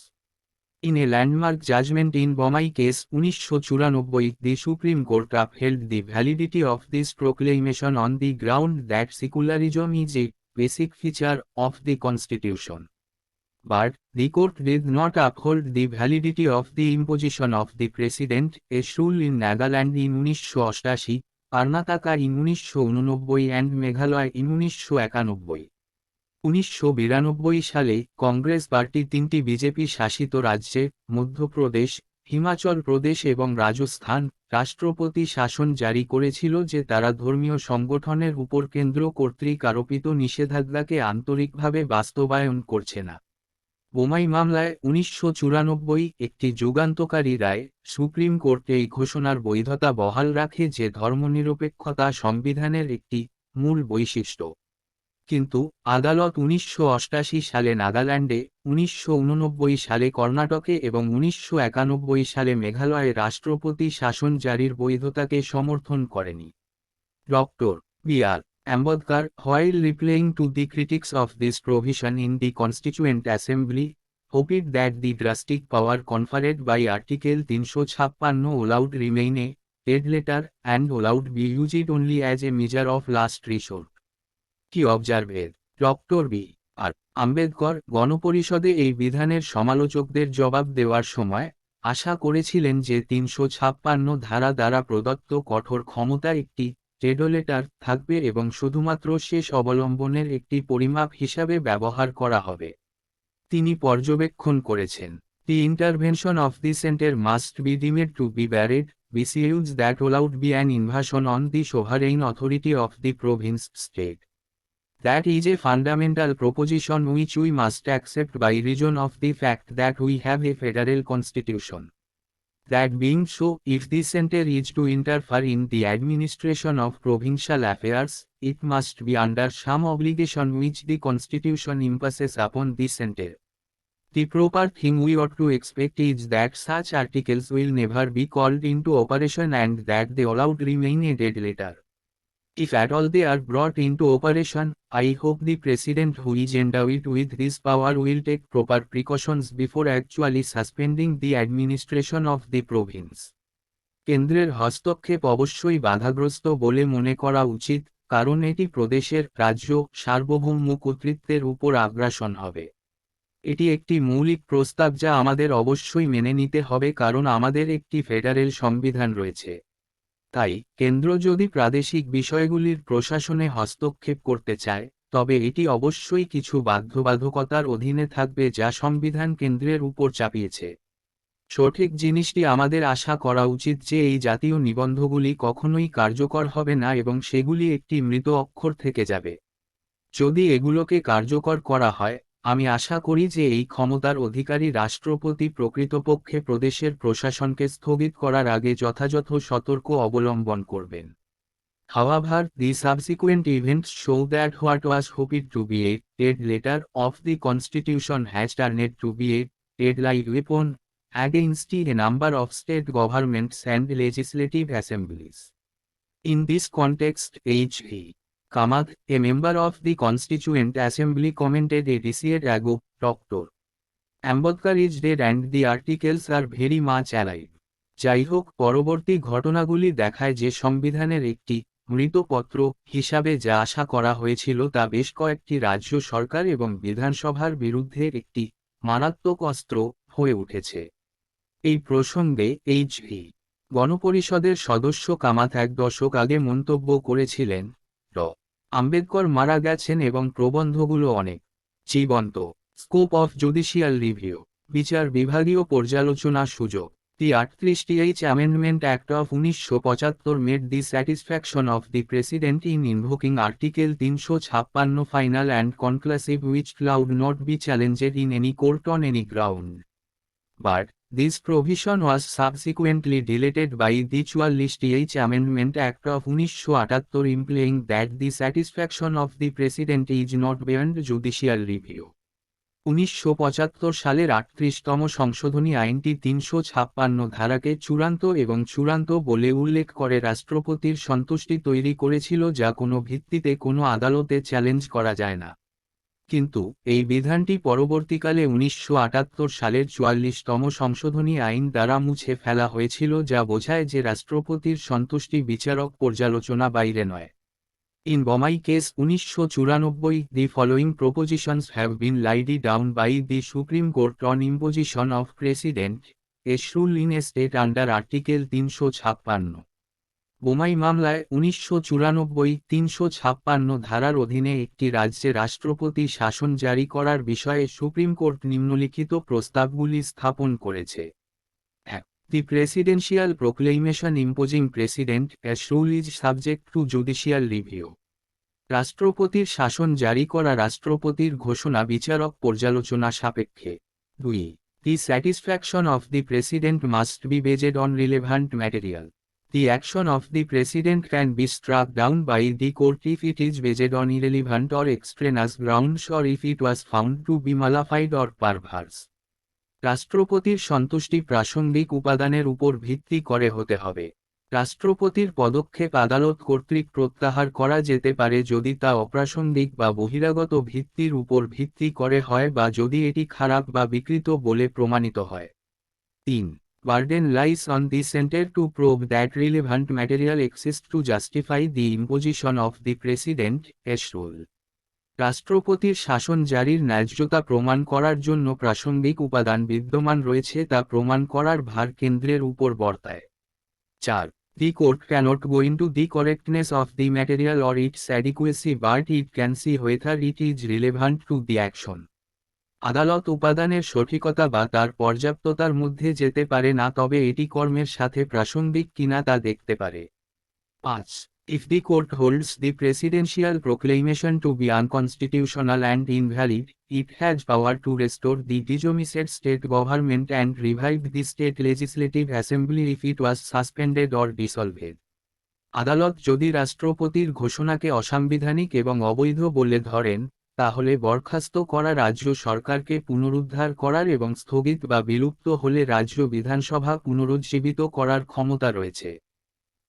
In a landmark judgment in Bomai case 1994, the Supreme Court upheld the validity of this proclamation on the ground that secularism is a basic feature of the Constitution. But the court did not uphold the validity of the imposition of the President S rule in Nagaland in 1988, Karnataka in 1989 and Meghalaya in 1991. 1992 সালে কংগ্রেস পার্টি 3টি বিজেপি শাসিত রাজ্যে, মধ্যপ্রদেশ, হিমাচল প্রদেশ এবং রাজস্থান, রাষ্ট্রপতি শাসন জারি করেছিল যে তারা ধর্মীয় সংগঠনের উপর কেন্দ্র কর্তৃক আরোপিত নিষেধাজ্ঞাকে আন্তরিকভাবে বাস্তবায়ন করছে না। বোমাই মামলায় 1994 একটি যুগান্তকারী রায়, সুপ্রিম কোর্ট এই ঘোষণার বৈধতা বহাল রাখে যে ধর্মনিরপেক্ষতা সংবিধানের একটি মূল বৈশিষ্ট্য। কিন্তু আদালত 1988 সালে নাগাল্যান্ডে, 1989 সালে কর্ণাটকে এবং 1991 সালে মেঘালয়ে রাষ্ট্রপতি শাসন জারির বৈধতাকে সমর্থন করেনি। Doctor B.R.. Ambedkar, while replying to the critics of this provision in the Constituent Assembly, hoped that the drastic power conferred by Article 356 allowed remain a dead letter and allowed be used only as a measure of last resort. কি অবজারভের ডক্টর বি.আর. আম্বেদকর গণপরিষদে এই বিধানের সমালোচকদের জবাব দেওয়ার সময় আশা করেছিলেন যে 356 ধারা দ্বারা প্রদত্ত কঠোর ক্ষমতা একটি টেডোলেটার থাকবে এবং শুধুমাত্র শেষ অবলম্বনের একটি পরিমাপ হিসাবে ব্যবহার করা হবে। তিনি পর্যবেক্ষণ করেছেন, The intervention of the center must be deemed to be valid, issues that allowed be an invasion on the sovereign authority of the province state. That is a fundamental proposition which we must accept by reason of the fact that we have a federal constitution. That being so, if the center is to interfere in the administration of provincial affairs, it must be under some obligation which the constitution imposes upon the center. The proper thing we ought to expect is that such articles will never be called into operation and that they allowed remain a dead letter. If at all they are brought into operation, I hope the President who is endowed with this power will take proper precautions before actually suspending the administration of the province. কেন্দ্রের হস্তক্ষেপ অবশ্যই বাধাগ্রস্ত বলে মনে করা উচিত, কারণ এটি প্রদেশের রাজ্য সার্বভৌম কর্তৃত্বের উপর আগ্রাসন হবে। এটি একটি মৌলিক প্রস্তাব যা আমাদের অবশ্যই মেনে নিতে হবে কারণ আমাদের একটি ফেডারেল সংবিধান রয়েছে। তাই কেন্দ্র যদি প্রাদেশিক বিষয়গুলির প্রশাসনে হস্তক্ষেপ করতে চায়, তবে এটি অবশ্যই কিছু বাধ্যবাধকতার অধীনে থাকবে যা সংবিধান কেন্দ্রের উপর চাপিয়েছে। সঠিক জিনিসটি আমাদের আশা করা উচিত যে এই জাতীয় নিবন্ধগুলি কখনোই কার্যকর হবে না এবং সেগুলি একটি মৃত অক্ষর থেকে যাবে। যদি এগুলোকে কার্যকর করা হয়, আমি আশা করি যে এই ক্ষমতার অধিকারী রাষ্ট্রপতি প্রকৃতপক্ষে প্রদেশের প্রশাসনকে স্থগিত করার আগে যথাযথ সতর্ক অবলম্বন করবেন। However, the subsequent events show that what was hoped to be a dead letter of the Constitution has turned to be a deadly weapon against a number of state governments and legislative assemblies. In this context, H.V. Kamath, a member of the Constituent Assembly, commented a decade ago, Dr. Ambedkar is dead and the articles are very much alive. যাই হোক, পরবর্তী ঘটনাগুলি দেখায় যে সংবিধানের একটি মৃতপত্র হিসাবে যা আশা করা হয়েছিল তা বেশ কয়েকটি রাজ্য সরকার এবং বিধানসভার বিরুদ্ধে একটি মারাত্মক অস্ত্র হয়ে উঠেছে। এই প্রসঙ্গে H.V. গণপরিষদের সদস্য কামাথ এক দশক আগে মন্তব্য করেছিলেন, ড. আম্বেদকর মারা গেছেন এবং প্রবন্ধগুলো অনেক জীবন্ত। স্কোপ অফ জুডিশিয়াল রিভিউ, বিচার বিভাগীয় পর্যালোচনা সুযোগ। The 38th Amendment Act of 1975 made the satisfaction of the President in invoking Article 356 final and conclusive which could not be challenged in any court on any ground. But this provision was subsequently deleted by the 44th Amendment Act of 1978 implying that the satisfaction of the President is not beyond judicial review. 1975 সালের 38তম সংশোধনী আইনটি 356 ধারাকে চূড়ান্ত এবং চূড়ান্ত বলে উল্লেখ করে রাষ্ট্রপতির সন্তুষ্টি তৈরি করেছিল যা কোনো ভিত্তিতে কোনো আদালতে চ্যালেঞ্জ করা যায় না। কিন্তু এই বিধানটি পরবর্তীকালে 1978 সালের 44তম সংশোধনী আইন দ্বারা মুছে ফেলা হয়েছিল যা বোঝায় যে রাষ্ট্রপতির সন্তুষ্টি বিচারক পর্যালোচনা বাইরে নয়। In Bomai case 1994, the following propositions have been laid down by the Supreme Court on imposition of President S rule in a state under Article 356. বোমাই মামলায় 1994-356 ধারার অধীনে একটি রাজ্যে রাষ্ট্রপতি শাসন জারি করার বিষয়ে সুপ্রিম কোর্ট নিম্নলিখিত প্রস্তাবগুলি স্থাপন করেছে। The presidential proclamation imposing President S rule is subject to judicial review. রাষ্ট্রপতির শাসন জারি করা রাষ্ট্রপতির ঘোষণা বিচারক পর্যালোচনা সাপেক্ষে। 2. The satisfaction of the President must be based on relevant material. The action of the President can be struck down by the court if it is based on irrelevant or extraneous grounds or if it was found to be malified or perverse. রাষ্ট্রপতির সন্তুষ্টি প্রাসঙ্গিক উপাদানের উপর ভিত্তি করে হতে হবে। রাষ্ট্রপতির পদক্ষেপ আদালত কর্তৃক প্রত্যাহার করা যেতে পারে যদি তা অপ্রাসঙ্গিক বা বহিরাগত ভিত্তির উপর ভিত্তি করে হয় বা যদি এটি খারাপ বা বিকৃত বলে প্রমাণিত হয়। 3. Burden lies on the center to prove that relevant material exists to justify the imposition of the President S rule. রাষ্ট্রপতির শাসন জারির ন্যায্যতা প্রমাণ করার জন্য প্রাসঙ্গিক উপাদান বিদ্যমান রয়েছে তা প্রমাণ করার ভার কেন্দ্রের উপর বর্তায়। 4. The court cannot go into the correctness of the material or its adequacy but it can see whether it is relevant to the action. আদালত উপাদানের সঠিকতা বা তার পর্যাপ্ততার মধ্যে যেতে পারে না তবে এটি কর্মের সাথে প্রাসঙ্গিক কিনা তা দেখতে পারে। 5. If the court holds the presidential proclamation to be unconstitutional and invalid, it has power to restore the dismissed state government and revive the state legislative assembly if it was suspended or dissolved. আদালত যদি রাষ্ট্রপতির ঘোষণাকে অসাংবিধানিক এবং অবৈধ বলে ধরেন, তাহলে বরখাস্ত করা রাজ্য সরকারকে পুনরুদ্ধার করার এবং স্থগিত বা বিলুপ্ত হলে রাজ্য বিধানসভা পুনরুজ্জীবিত করার ক্ষমতা রয়েছে।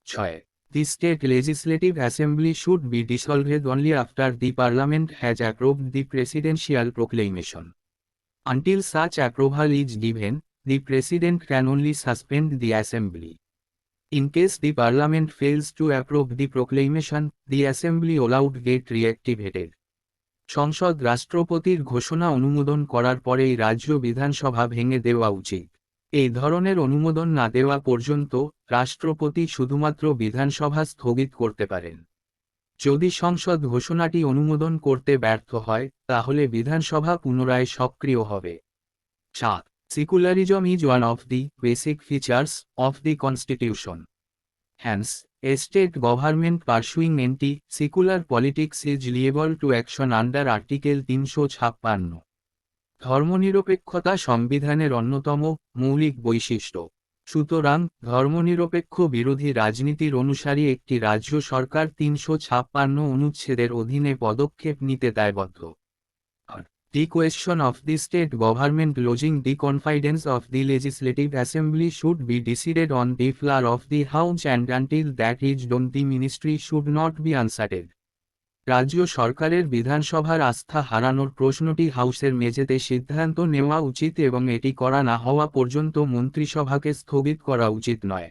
6. The state legislative assembly should be dissolved only after the parliament has approved the presidential proclamation. Until such approval is given, the president can only suspend the assembly. In case the parliament fails to approve the proclamation, the assembly allowed get reactivated. সংসদ রাষ্ট্রপতির ঘোষণা অনুমোদন করার পরেই রাজ্য বিধানসভা ভেঙে দেওয়া উচিত। এই ধরনের অনুমোদন না দেওয়া পর্যন্ত রাষ্ট্রপতি শুধুমাত্র বিধানসভা স্থগিত করতে পারেন। যদি সংসদ ঘোষণাটি অনুমোদন করতে ব্যর্থ হয়, তাহলে বিধানসভা পুনরায় সক্রিয় হবে। 7. Secularism is one of the basic features of the Constitution. Hence, a state government pursuing anti-secular politics is liable to action under Article 356. ধর্মনিরপেক্ষতা সংবিধানের অন্যতম মৌলিক বৈশিষ্ট্য। সুতরাং ধর্মনিরপেক্ষ বিরোধী রাজনীতির অনুসারী একটি রাজ্য সরকার 356 অনুচ্ছেদের অধীনে পদক্ষেপ নিতে দায়বদ্ধ। The question of the state government losing the confidence of the legislative assembly should be decided on the floor of the house and until that is done the ministry should not be unsettled. রাজ্য সরকারের বিধানসভার আস্থা হারানোর প্রশ্নটি হাউসের মেঝেতে সিদ্ধান্ত নেওয়া উচিত এবং এটি করা না হওয়া পর্যন্ত মন্ত্রিসভাকে স্থগিত করা উচিত নয়।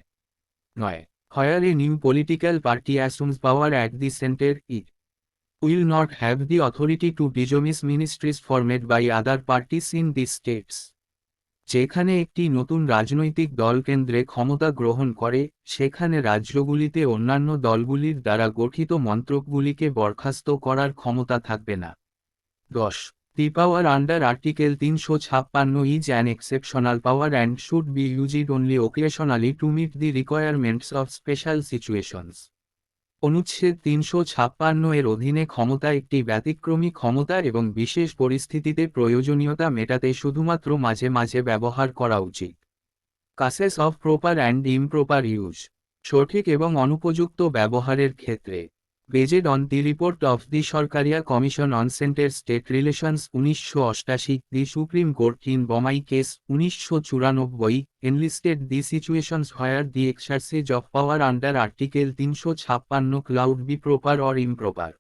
Where a new political party assumes power at the center, it will not have the authority to dismiss ministries formed by other parties in the states. যেখানে একটি নতুন রাজনৈতিক দল কেন্দ্রে ক্ষমতা গ্রহণ করে, সেখানে রাজ্যগুলিতে অন্যান্য দলগুলির দ্বারা গঠিত মন্ত্রকগুলিকে বরখাস্ত করার ক্ষমতা থাকবে না। 10. The power under Article 356 is an exceptional power and should be used only occasionally to meet the requirements of special situations. অনুচ্ছেদ 356 এর অধীনে ক্ষমতা একটি ব্যতিক্রমী ক্ষমতা এবং বিশেষ পরিস্থিতিতে প্রয়োজনীয়তা মেটাতে শুধুমাত্র মাঝে মাঝে ব্যবহার করা উচিত। Cases of proper and improper use. সঠিক এবং অনুপযুক্ত ব্যবহারের ক্ষেত্রে। Based on the report of the Sarkaria Commission on Center-State Relations 1988, the Supreme Court in Bomai case 1994 enlisted the situations where the exercise of power under Article 356 could be proper or improper.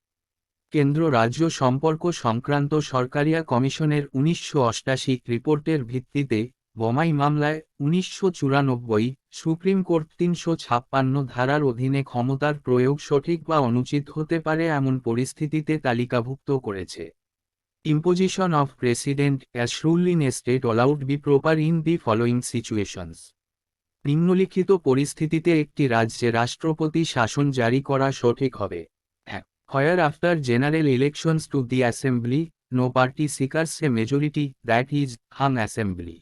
কেন্দ্র রাজ্য সম্পর্ক সংক্রান্ত সরকারিয়া কমিশনের 1988 রিপোর্টের ভিত্তিতে বোমাই মামলায় 1994 সুপ্রিম কোর্ট 356 ধারার অধীনে ক্ষমতার প্রয়োগ সঠিক বা অনুচিত হতে পারে এমন পরিস্থিতিতে তালিকাভুক্ত করেছে। Imposition of precedent as rule in a state allowed be proper in the following situations. নিম্নলিখিত পরিস্থিতিতে একটি রাজ্যে রাষ্ট্রপতি শাসন জারি করা সঠিক হবে। Where after general elections to the assembly, no party seeks a majority, that is, hung assembly.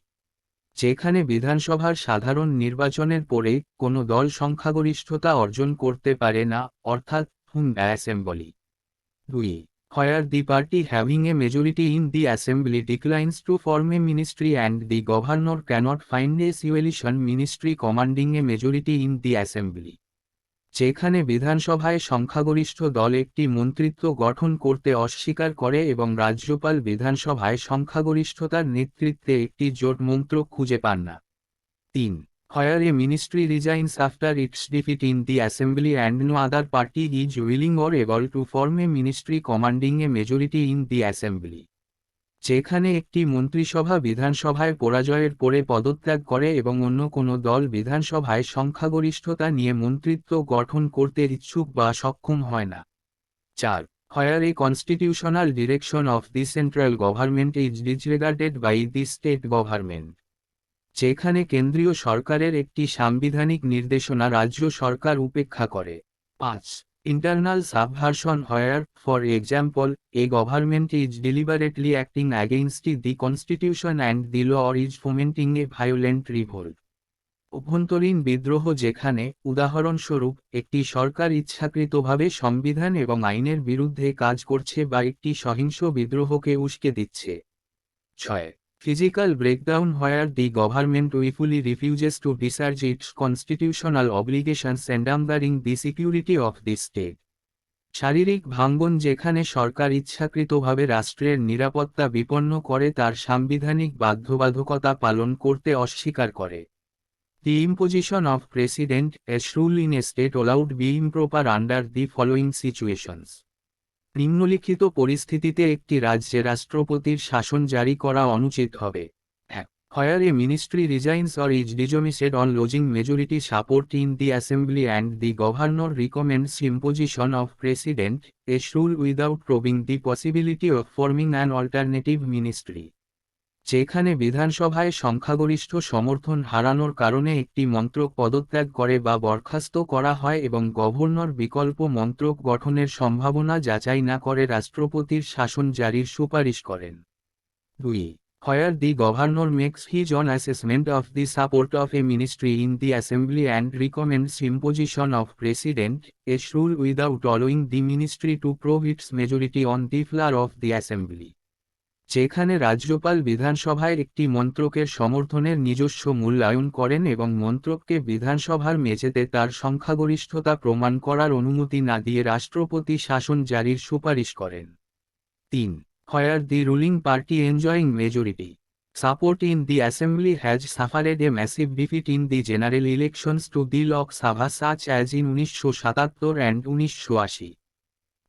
যেখানে বিধানসভার সাধারণ নির্বাচনের পরে কোনো দল সংখ্যাগরিষ্ঠতা অর্জন করতে পারে না, অর্থাৎ হুম assembly. 2. Where the party having a majority in the assembly declines to form a ministry and the governor cannot find a coalition ministry commanding a majority in the assembly. যেখানে বিধানসভায় সংখ্যাগরিষ্ঠ দল একটি মন্ত্রিত্ব গঠন করতে অস্বীকার করে এবং রাজ্যপাল বিধানসভায় সংখ্যাগরিষ্ঠতার নেতৃত্বে একটি জোট মন্ত্রক খুঁজে পান না। 3. Where a ministry resigns after its defeat in the assembly and no other party is willing or able to form a ministry commanding a majority in the assembly. যেখানে একটি মন্ত্রিসভা বিধানসভায় পরাজয়ের পরে পদত্যাগ করে এবং অন্য কোনো দল বিধানসভায় সংখ্যাগরিষ্ঠতা নিয়ে মন্ত্রিত্ব গঠন করতে ইচ্ছুক বা সক্ষম হয় না। 4. Where a constitutional direction of the central government is disregarded by the state government. যেখানে কেন্দ্রীয় সরকারের একটি সাংবিধানিক নির্দেশনা রাজ্য সরকার উপেক্ষা করে। 5. Internal subversion where, for example, a government is deliberately acting against the constitution and the law or is fomenting a violent revolt. অভ্যন্তরীণ বিদ্রোহ যেখানে, উদাহরণস্বরূপ, একটি সরকার ইচ্ছাকৃতভাবে সংবিধান এবং আইনের বিরুদ্ধে কাজ করছে বা একটি সহিংস বিদ্রোহকে উস্কে দিচ্ছে। 6. Physical breakdown where the government willfully refuses to discharge its constitutional obligations endangering the security of the state. শারীরিক ভাঙ্গন যেখানে সরকার ইচ্ছাকৃতভাবে রাষ্ট্রের নিরাপত্তা বিপন্ন করে তার সাংবিধানিক বাধ্যবাধকতা পালন করতে অস্বীকার করে। The imposition of President S rule in a state allowed be improper under the following situations. নিম্নলিখিত পরিস্থিতিতে একটি রাজ্যে রাষ্ট্রপতির শাসন জারি করা অনুচিত হবে। 1. Where a ministry resigns or is dismissed on losing majority support in the assembly and the governor recommends imposition of President S rule without probing the possibility of forming an alternative ministry. যেখানে বিধানসভায় সংখ্যাগরিষ্ঠ সমর্থন হারানোর কারণে একটি মন্ত্রক পদত্যাগ করে বা বরখাস্ত করা হয় এবং গভর্নর বিকল্প মন্ত্রক গঠনের সম্ভাবনা যাচাই না করে রাষ্ট্রপতির শাসন জারির সুপারিশ করেন। 2. Where the governor makes his own assessment of the support of a ministry in the assembly and recommends imposition of President S rule without allowing the ministry to prove its majority on the floor of the assembly. যেখানে রাজ্যপাল বিধানসভায় একটি মন্ত্রকের সমর্থনের নিজস্ব মূল্যায়ন করেন এবং মন্ত্রককে বিধানসভার মেঝেতে তার সংখ্যাগরিষ্ঠতা প্রমাণ করার অনুমতি না দিয়ে রাষ্ট্রপতি শাসন জারির সুপারিশ করেন। 3. Where the ruling party enjoying majority support in the assembly has suffered a massive defeat in the general elections to the Lok Sabha such as in 1977 and 1980.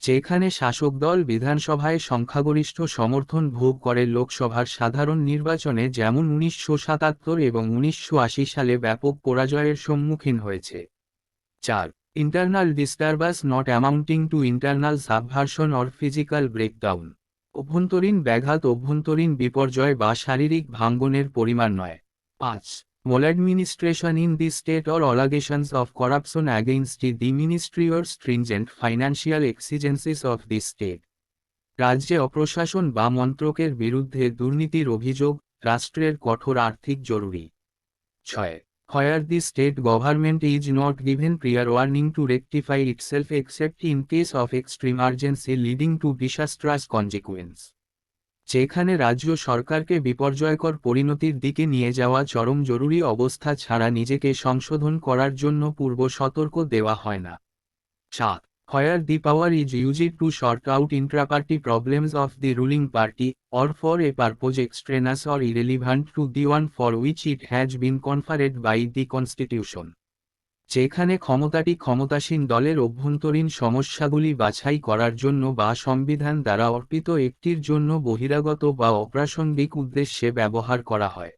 যেখানে শাসক দল বিধানসভায় সংখ্যাগরিষ্ঠ সমর্থন ভোগ করে লোকসভার সাধারণ নির্বাচনে যেমন 1977 এবং 1980 সালে ব্যাপক পরাজয়ের সম্মুখীন হয়েছে। 4. Internal disturbance not amounting to internal subversion or physical breakdown. অভ্যন্তরীণ ব্যাঘাত অভ্যন্তরীণ বিপর্যয় বা শারীরিক ভাঙ্গনের পরিমাণ নয়। 5. Maladministration in the state or allegations of corruption against the ministry or stringent financial exigencies of the state. রাজ্যে অপ্রশাসন বা মন্ত্রকের বিরুদ্ধে দুর্নীতির অভিযোগ, রাষ্ট্রের কঠোর আর্থিক জরুরি। 6. Where the state government is not given prior warning to rectify itself except in case of extreme urgency leading to disastrous consequence. যেখানে রাজ্য সরকারকে বিপর্যয়কর পরিণতির দিকে নিয়ে যাওয়া চরম জরুরি অবস্থা ছাড়া নিজেকে সংশোধন করার জন্য পূর্ব সতর্ক দেওয়া হয় না। 7. Where the power is used to sort out intra-party problems of the ruling party, or for a purpose extraneous or irrelevant to the one for which it has been conferred by the Constitution. যেখানে ক্ষমতাটি ক্ষমতাসীন দলের অভ্যন্তরীণ সমস্যাগুলি বাছাই করার জন্য বা সংবিধান দ্বারা অর্পিত একটির জন্য বহিরাগত বা অপ্রাসঙ্গিক উদ্দেশ্যে ব্যবহার করা হয়।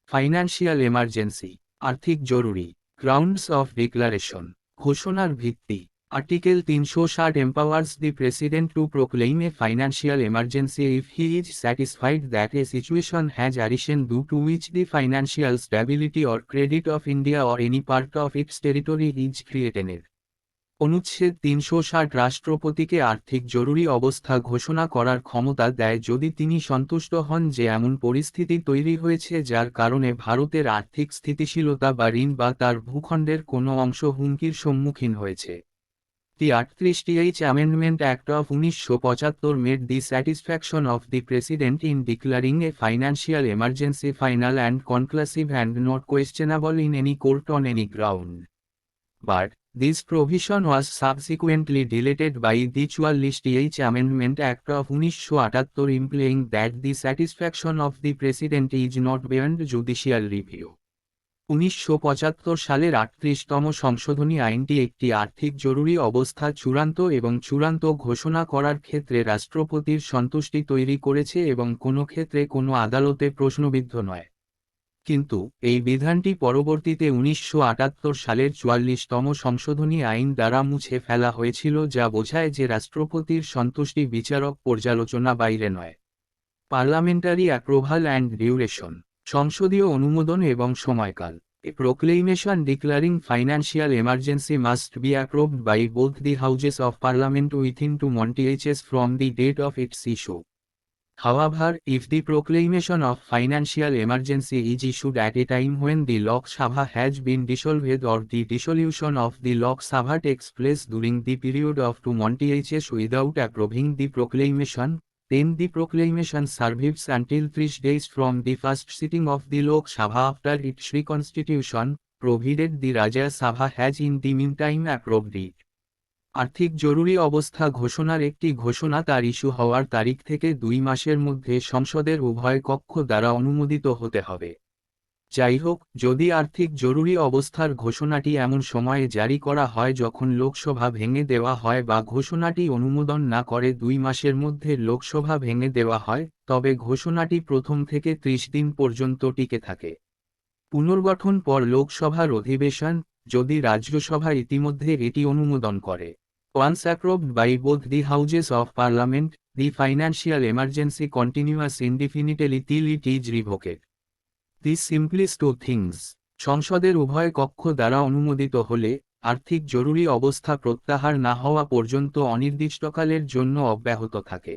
ফাইন্যান্সিয়াল এমার্জেন্সি, আর্থিক জরুরি। গ্রাউন্ডস অফ ডিক্লারেশন, ঘোষণার ভিত্তি। Article 360 empowers the President to proclaim a financial emergency if he is satisfied that a situation has arisen due to which the financial stability or credit of India or any part of its territory is threatened. অনুচ্ছেদ 360 রাষ্ট্রপতিকে আর্থিক জরুরি অবস্থা ঘোষণা করার ক্ষমতা দেয় যদি তিনি সন্তুষ্ট হন যে এমন পরিস্থিতি তৈরি হয়েছে যার কারণে ভারতের আর্থিক স্থিতিশীলতা বা ঋণ বা তার ভূখণ্ডের কোনো অংশ হুমকির সম্মুখীন হয়েছে। The 38th Amendment Act of 1975 made the satisfaction of the President in declaring a financial emergency final and conclusive and not questionable in any court on any ground. But this provision was subsequently deleted by the 44th Amendment Act of 1978 implying that the satisfaction of the President is not beyond judicial review. 1975 সালের 38তম সংশোধনী আইনটি একটি আর্থিক জরুরি অবস্থা চূড়ান্ত এবং চূড়ান্ত ঘোষণা করার ক্ষেত্রে রাষ্ট্রপতির সন্তুষ্টি তৈরি করেছে এবং কোনো ক্ষেত্রে কোনো আদালতে প্রশ্নবিদ্ধ নয়। কিন্তু এই বিধানটি পরবর্তীতে 1978 সালের 44তম সংশোধনী আইন দ্বারা মুছে ফেলা হয়েছিল যা বোঝায় যে রাষ্ট্রপতির সন্তুষ্টি বিচারক পর্যালোচনা বাইরে নয়। পার্লামেন্টারি অ্যাপ্রুভাল অ্যান্ড ডিউরেশন, সংসদীয় অনুমোদন এবং সময়কাল। A proclamation declaring financial emergency must be approved by both the Houses of Parliament within 2 months from the date of its issue. However, if the proclamation of financial emergency is issued at a time when the Lok Sabha has been dissolved or the dissolution of the Lok Sabha takes place during the period of 2 months without approving the proclamation, then the proclamation survives until 3 days from the first sitting of the Lok Sabha after its reconstitution, provided the Rajya Sabha has in the meantime approved it. আর্থিক জরুরি অবস্থা ঘোষণার একটি ঘোষণা তার ইস্যু হওয়ার তারিখ থেকে 2 মাসের মধ্যে সংসদের উভয় কক্ষ দ্বারা অনুমোদিত হতে হবে। যাই হোক, যদি আর্থিক জরুরি অবস্থার ঘোষণাটি এমন সময়ে জারি করা হয় যখন লোকসভা ভেঙে দেওয়া হয় বা ঘোষণাটি অনুমোদন না করে 2 মাসের মধ্যে লোকসভা ভেঙে দেওয়া হয়, তবে ঘোষণাটি প্রথম থেকে 30 দিন পর্যন্ত টিকে থাকে। পুনর্গঠন পর লোকসভার অধিবেশন, যদি রাজ্যসভা ইতিমধ্যে এটি অনুমোদন করে। Once approved by both the houses of parliament, the financial emergency continues indefinitely till it is revoked. This simplest two things. সংসদের উভয় কক্ষ দ্বারা অনুমোদিত হলে, আর্থিক জরুরি অবস্থা প্রত্যাহার না হওয়া পর্যন্ত অনির্দিষ্টকালের জন্য অব্যাহত থাকে।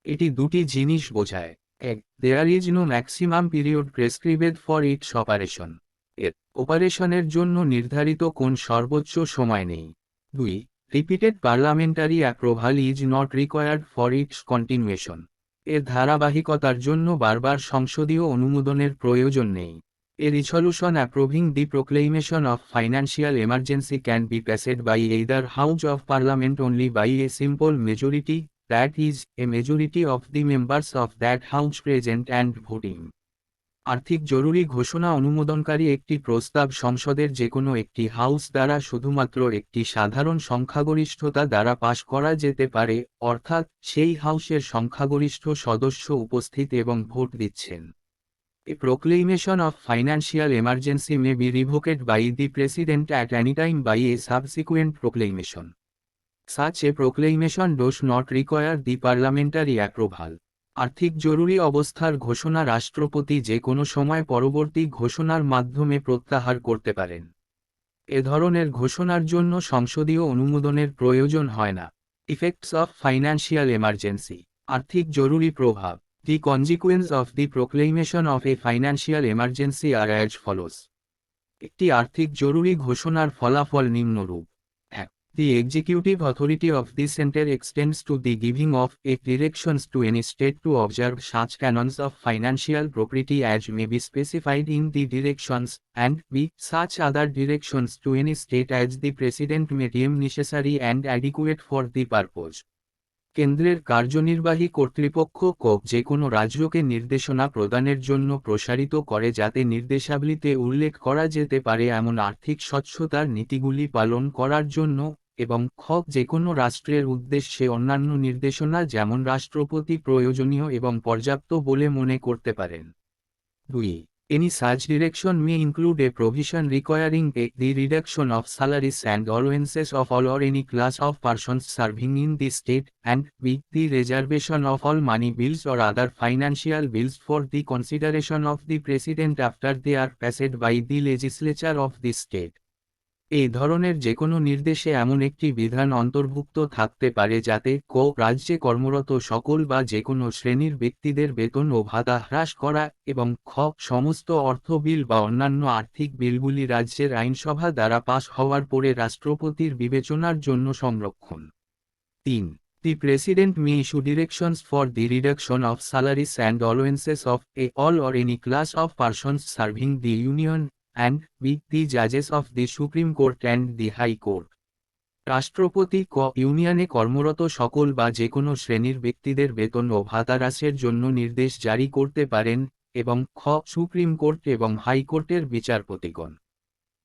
এটি দুটি জিনিস বোঝায়। 1. There is no maximum period prescribed for its operation. এর অপারেশনের জন্য নির্ধারিত কোন সর্বোচ্চ সময় নেই। 2. Repeated parliamentary approval is not required for its continuation. এর ধারাবাহিকতার জন্য বারবার সংসদীয় অনুমোদনের প্রয়োজন নেই। A resolution approving the proclamation of financial emergency can be passed by either House of Parliament only by a simple majority, that is, a majority of the members of that House present and voting. আর্থিক জরুরি ঘোষণা অনুমোদনকারী একটি প্রস্তাব সংসদের যেকোনো একটি হাউস দ্বারা শুধুমাত্র একটি সাধারণ সংখ্যাগরিষ্ঠতা দ্বারা পাশ করা যেতে পারে, অর্থাৎ সেই হাউসের সংখ্যাগরিষ্ঠ সদস্য উপস্থিত এবং ভোট দিচ্ছেন। A proclamation of financial emergency may be revoked by the President at any time by a subsequent proclamation. Such a proclamation does not require the parliamentary approval. আর্থিক জরুরি অবস্থার ঘোষণা রাষ্ট্রপতি যে কোনো সময় পরবর্তী ঘোষণার মাধ্যমে প্রত্যাহার করতে পারেন। এ ধরনের ঘোষণার জন্য সংসদীয় অনুমোদনের প্রয়োজন হয় না। Effects of financial emergency. আর্থিক জরুরি প্রভাব। The consequence of the proclamation of a financial emergency are as follows. একটি আর্থিক জরুরি ঘোষণার ফলাফল নিম্নরূপ। 1. The executive authority of the center extends to the giving of a directions to any state to observe such canons of financial propriety as may be specified in the directions, and b. such other directions to any state as the President may deem necessary and adequate for the purpose. কেন্দ্রের কার্যনির্বাহী কর্তৃপক্ষ যে কোনো রাজ্যকে নির্দেশনা প্রদানের জন্য প্রসারিত করে যাতে নির্দেশাবলীতে উল্লেখ করা যেতে পারে এমন আর্থিক স্বচ্ছতার নীতিগুলি পালন করার জন্য, এবং যে কোনো রাষ্ট্রের উদ্দেশ্যে অন্যান্য নির্দেশনা যেমন রাষ্ট্রপতি প্রয়োজনীয় এবং পর্যাপ্ত বলে মনে করতে পারেন। 2. Any such direction may include a provision requiring the reduction of salaries and allowances of all or any class of persons serving in the state, and b. the reservation of all money bills or other financial bills for the consideration of the President after they are passed by the legislature of the state. এই ধরনের যে কোনো নির্দেশে এমন একটি বিধান অন্তর্ভুক্ত থাকতে পারে যাতে রাজ্যে কর্মরত সকল বা যে কোনো শ্রেণীর ব্যক্তিদের বেতন ও ভাতা হ্রাস করা, এবং সমস্ত অর্থ বিল বা অন্যান্য আর্থিক বিলগুলি রাজ্যের আইনসভা দ্বারা পাস হওয়ার পরে রাষ্ট্রপতির বিবেচনার জন্য সংরক্ষণ। 3. The President may issue directions for the reduction of salaries and allowances of all or any class of persons serving the Union, and b. the judges of the Supreme Court and the High Court. রাষ্ট্রপতি ইউনিয়নে কর্মরত সকল বা যে কোনো শ্রেণীর ব্যক্তিদের বেতন ও ভাতা হ্রাসের জন্য নির্দেশ জারি করতে পারেন, এবং সুপ্রিম কোর্ট এবং হাইকোর্টের বিচারপতিগণ।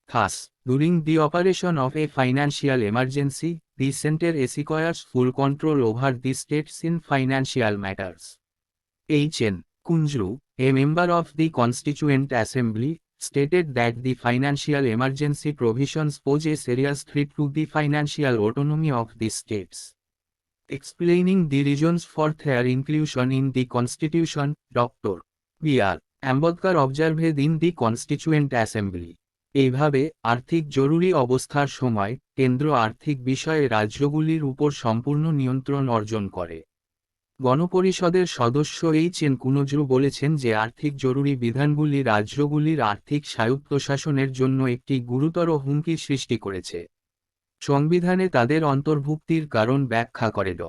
Thus, during the operation of a financial emergency, the center acquires full control over the states in financial matters. H.N. Kunjru, a member of the Constituent Assembly, stated that the financial emergency provisions pose a serious threat to the financial autonomy of the states. Explaining the reasons for their inclusion in the Constitution, Dr. B.R. Ambedkar observed in the Constituent Assembly. এইভাবে আর্থিক জরুরি অবস্থার সময় কেন্দ্র আর্থিক বিষয়ে রাজ্যগুলির উপর সম্পূর্ণ নিয়ন্ত্রণ অর্জন করে। গণপরিষদের সদস্য H.N. কুনজরু বলেছেন যে আর্থিক জরুরি বিধানগুলি রাজ্যগুলির আর্থিক স্বায়ত্তশাসনের জন্য একটি গুরুতর হুমকি সৃষ্টি করেছে। সংবিধানে তাদের অন্তর্ভুক্তির কারণ ব্যাখ্যা করে ড.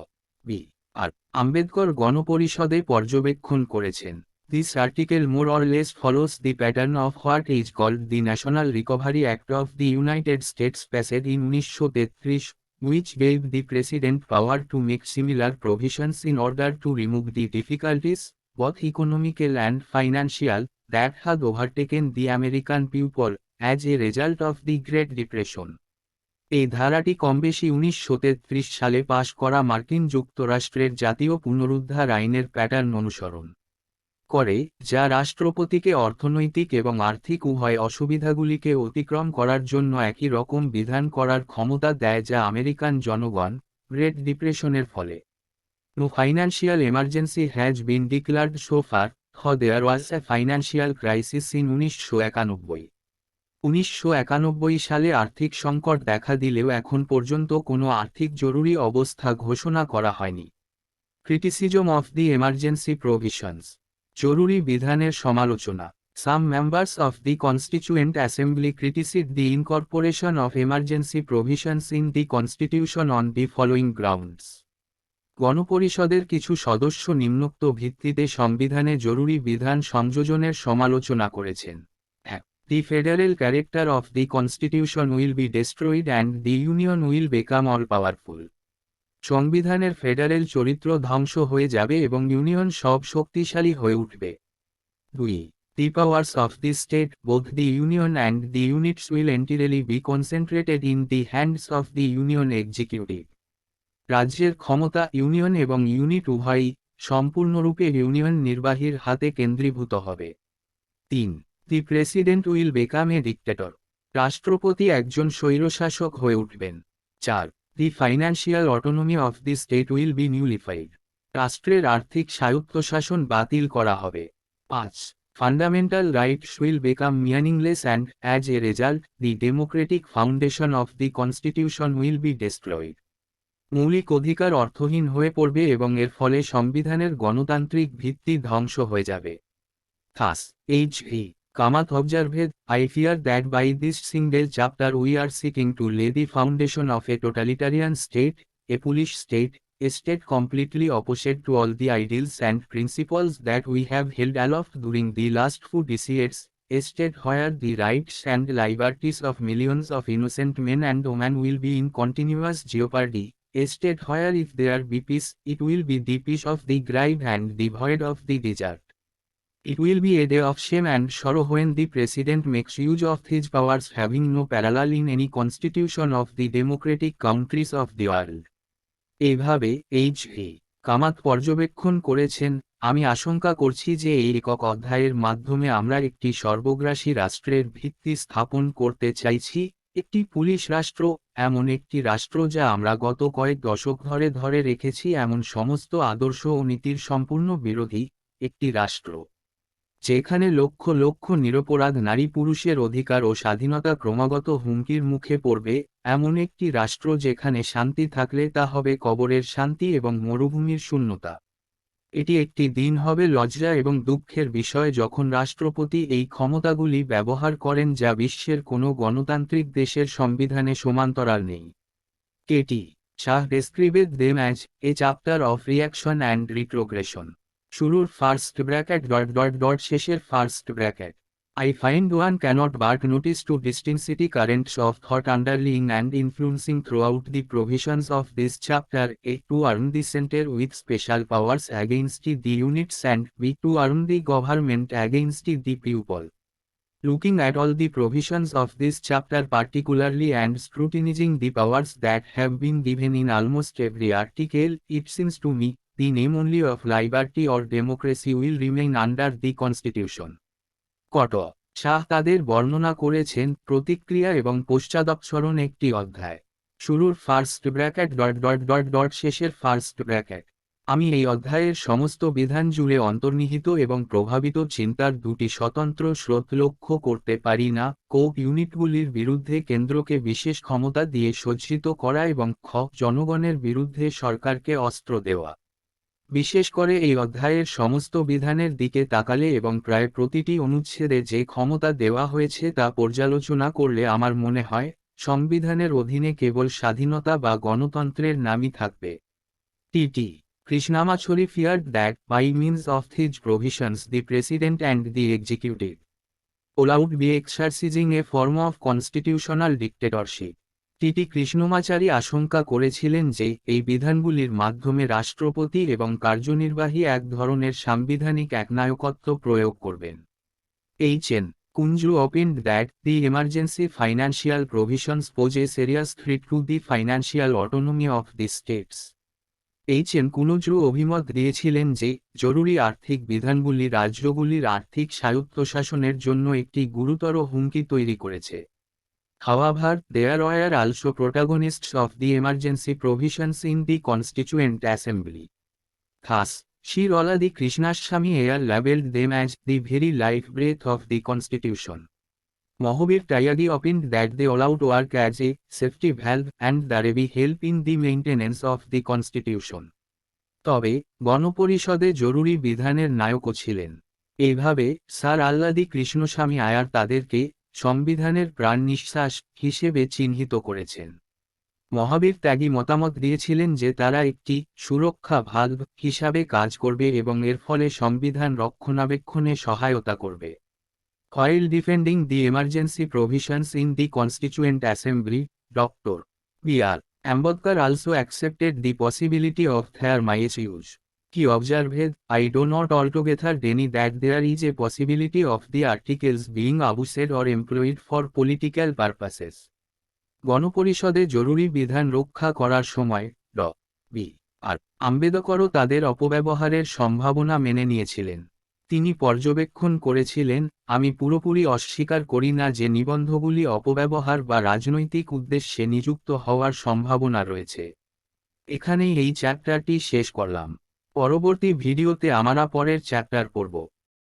বি. আর. আম্বেদকর গণপরিষদে পর্যবেক্ষণ করেছেন। This article more or less follows the pattern of what is called the National Recovery Act of the United States passed in 1933, which gave the President power to make similar provisions in order to remove the difficulties, both economical and financial, that had overtaken the American people as a result of the Great Depression. এই ধারাটি কমবেশি 1933 সালে পাশ করা মার্কিন যুক্তরাষ্ট্রের জাতীয় পুনরুদ্ধার আইনের প্যাটার্ন অনুসরণ করে, যা রাষ্ট্রপতিকে অর্থনৈতিক এবং আর্থিক উভয় অসুবিধাগুলিকে অতিক্রম করার জন্য একই রকম বিধান করার ক্ষমতা দেয় যা আমেরিকান জনগণ গ্রেট ডিপ্রেশনের ফলে। No financial emergency has been declared so far, though there was a financial crisis in 1991. 1991 সালে আর্থিক সংকট দেখা দিলেও এখন পর্যন্ত কোনো আর্থিক জরুরি অবস্থা ঘোষণা করা হয়নি। Criticism of the emergency provisions, জরুরি বিধানের সমালোচনা। Some members of the Constituent Assembly criticized the incorporation of emergency provisions in the Constitution on the following grounds. গণপরিষদের কিছু সদস্য নিম্নোক্ত ভিত্তিতে সংবিধানে জরুরি বিধান সংযোজনের সমালোচনা করেছেন। The federal character of the Constitution will be destroyed and the Union will become all powerful. সংবিধানের ফেডারেল চরিত্র ধ্বংস হয়ে যাবে এবং ইউনিয়ন সব শক্তিশালী হয়ে উঠবে। 2. The powers of the state, both the Union and the units, will entirely be concentrated in the hands of the Union executive. রাজ্যের ক্ষমতা ইউনিয়ন এবং ইউনিট উভয়ই সম্পূর্ণরূপে ইউনিয়ন নির্বাহীর হাতে কেন্দ্রীভূত হবে। 3. The president will become a dictator. রাষ্ট্রপতি একজন স্বৈরশাসক হয়ে উঠবেন। 4. The financial autonomy of the state will be nullified. রাষ্ট্রের আর্থিক স্বায়ত্তশাসন বাতিল করা হবে। 5. Fundamental rights will become meaningless and, as a result, the democratic foundation of the Constitution will be destroyed. মৌলিক অধিকার অর্থহীন হয়ে পড়বে এবং এর ফলে সংবিধানের গণতান্ত্রিক ভিত্তি ধ্বংস হয়ে যাবে। Thus, H.V. Kamath observed, I fear that by this single chapter we are seeking to lay the foundation of a totalitarian state, a foolish state, a state completely opposite to all the ideals and principles that we have held aloft during the last few decades, a state where the rights and liberties of millions of innocent men and women will be in continuous jeopardy, a state where if there be peace, it will be the peace of the grave and the void of the desert. It will be a day of shame and sorrow when the President makes use of his powers having no parallel in any constitution of the democratic countries of the world. এইভাবে H.V. কামাত পর্যবেক্ষণ করেছেন, আমি আশঙ্কা করছি যে এই একক অধ্যায়ের মাধ্যমে আমরা একটি সর্বগ্রাসী রাষ্ট্রের ভিত্তি স্থাপন করতে চাইছি, একটি পুলিশ রাষ্ট্র, এমন একটি রাষ্ট্র যা আমরা গত কয়েক দশক ধরে ধরে রেখেছি এমন সমস্ত আদর্শ ও নীতির সম্পূর্ণ বিরোধী, একটি রাষ্ট্র যেখানে লক্ষ লক্ষ নিরপরাধ নারী পুরুষের অধিকার ও স্বাধীনতা ক্রমাগত হুমকির মুখে পড়বে, এমন একটি রাষ্ট্র যেখানে শান্তি থাকলে তা হবে কবরের শান্তি এবং মরুভূমির শূন্যতা। এটি একটি দিন হবে লজ্জা এবং দুঃখের বিষয় যখন রাষ্ট্রপতি এই ক্ষমতাগুলি ব্যবহার করেন যা বিশ্বের কোনো গণতান্ত্রিক দেশের সংবিধানে সমান্তরাল নেই। K T Shah described them as a chapter of reaction and retrogression. শুরুর ফার্স্ট ব্র্যাকেট শেষের first bracket. I find one cannot but notice two distinct currents of thought underlying and influencing throughout the provisions of this chapter: A. To arm the center with special powers against the units, and B. To arm the government against the people. Looking at all the provisions of this chapter particularly and scrutinizing the powers that have been given in almost every article, it seems to me, the name only of liberty or democracy will remain under the Constitution. কট শাহ তাদের বর্ণনা করেছেন প্রতিক্রিয়া এবং পশ্চাদপসরণ একটি অধ্যায়। শুরুর ফার্স্ট ব্র্যাকেট শেষের ফার্স্ট ব্র্যাকেট। আমি এই অধ্যায়ের সমস্ত বিধান জুড়ে অন্তর্নিহিত এবং প্রভাবিত চিন্তার দুটি স্বতন্ত্র স্রোত লক্ষ্য করতে পারি না: কোপ ইউনিটগুলির বিরুদ্ধে কেন্দ্রকে বিশেষ ক্ষমতা দিয়ে সজ্জিত করা এবং খ জনগণের বিরুদ্ধে সরকারকে অস্ত্র দেওয়া। বিশেষ করে এই অধ্যায়ের সমস্ত বিধানের দিকে তাকালে এবং প্রায় প্রতিটি অনুচ্ছেদে যে ক্ষমতা দেওয়া হয়েছে তা পর্যালোচনা করলে আমার মনে হয় সংবিধানের অধীনে কেবল স্বাধীনতা বা গণতন্ত্রের নামই থাকবে। টি কৃষ্ণামাছরি feared that by means of his provisions the President and the executive would be exercising a form of constitutional dictatorship. টি কৃষ্ণমাচারী আশঙ্কা করেছিলেন যে এই বিধানগুলির মাধ্যমে রাষ্ট্রপতি এবং কার্যনির্বাহী এক ধরনের সাংবিধানিক একনায়কত্ব প্রয়োগ করবেন। H.N. Kunju opined that the emergency financial provisions pose a serious threat to the financial autonomy of the states. H.N. কুনুজু অভিমত দিয়েছিলেন যে জরুরি আর্থিক বিধানগুলি রাজ্যগুলির আর্থিক স্বায়ত্তশাসনের জন্য একটি গুরুতর হুমকি তৈরি করেছে। However, there were also protagonists of the emergency provisions in the Constituent Assembly. Thus, Shiroladi Krishnaswamy here labeled them as the very life breath of the Constitution. Mahabir Tyagi opined that they allowed work as a safety valve and thereby help in the maintenance of the Constitution. তবে গণপরিষদে জরুরি বিধানের নায়কও ছিলেন। এইভাবে স্যার আল্লাদি কৃষ্ণস্বামী আয়ার তাদেরকে সংবিধানের প্রাণ নিঃশ্বাস হিসেবে চিহ্নিত করেছেন। মহাবীর ত্যাগী মতামত দিয়েছিলেন যে তারা একটি সুরক্ষা ভালভ হিসাবে কাজ করবে এবং এর ফলে সংবিধান রক্ষণাবেক্ষণে সহায়তা করবে। While defending the emergency provisions in the Constituent Assembly, Dr. B.R. Ambedkar also accepted the possibility of their misuse. He observed, "I do not altogether deny that there is a possibility of the articles being abused or employed for political purposes." গণপরিষদে জরুরি বিধান রক্ষা করার সময় ড. বি. আর. আম্বেদকরও তাদের অপব্যবহারের সম্ভাবনা মেনে নিয়েছিলেন। তিনি পর্যবেক্ষণ করেছিলেন, "আমি পুরোপুরি অস্বীকার করি না যে নিবন্ধগুলি অপব্যবহার বা রাজনৈতিক উদ্দেশ্যে নিযুক্ত হওয়ার সম্ভাবনা রয়েছে।" এখানেই এই চ্যাপ্টারটি শেষ করলাম। পরবর্তী ভিডিওতে আমরা পরের চ্যাপ্টার পড়ব।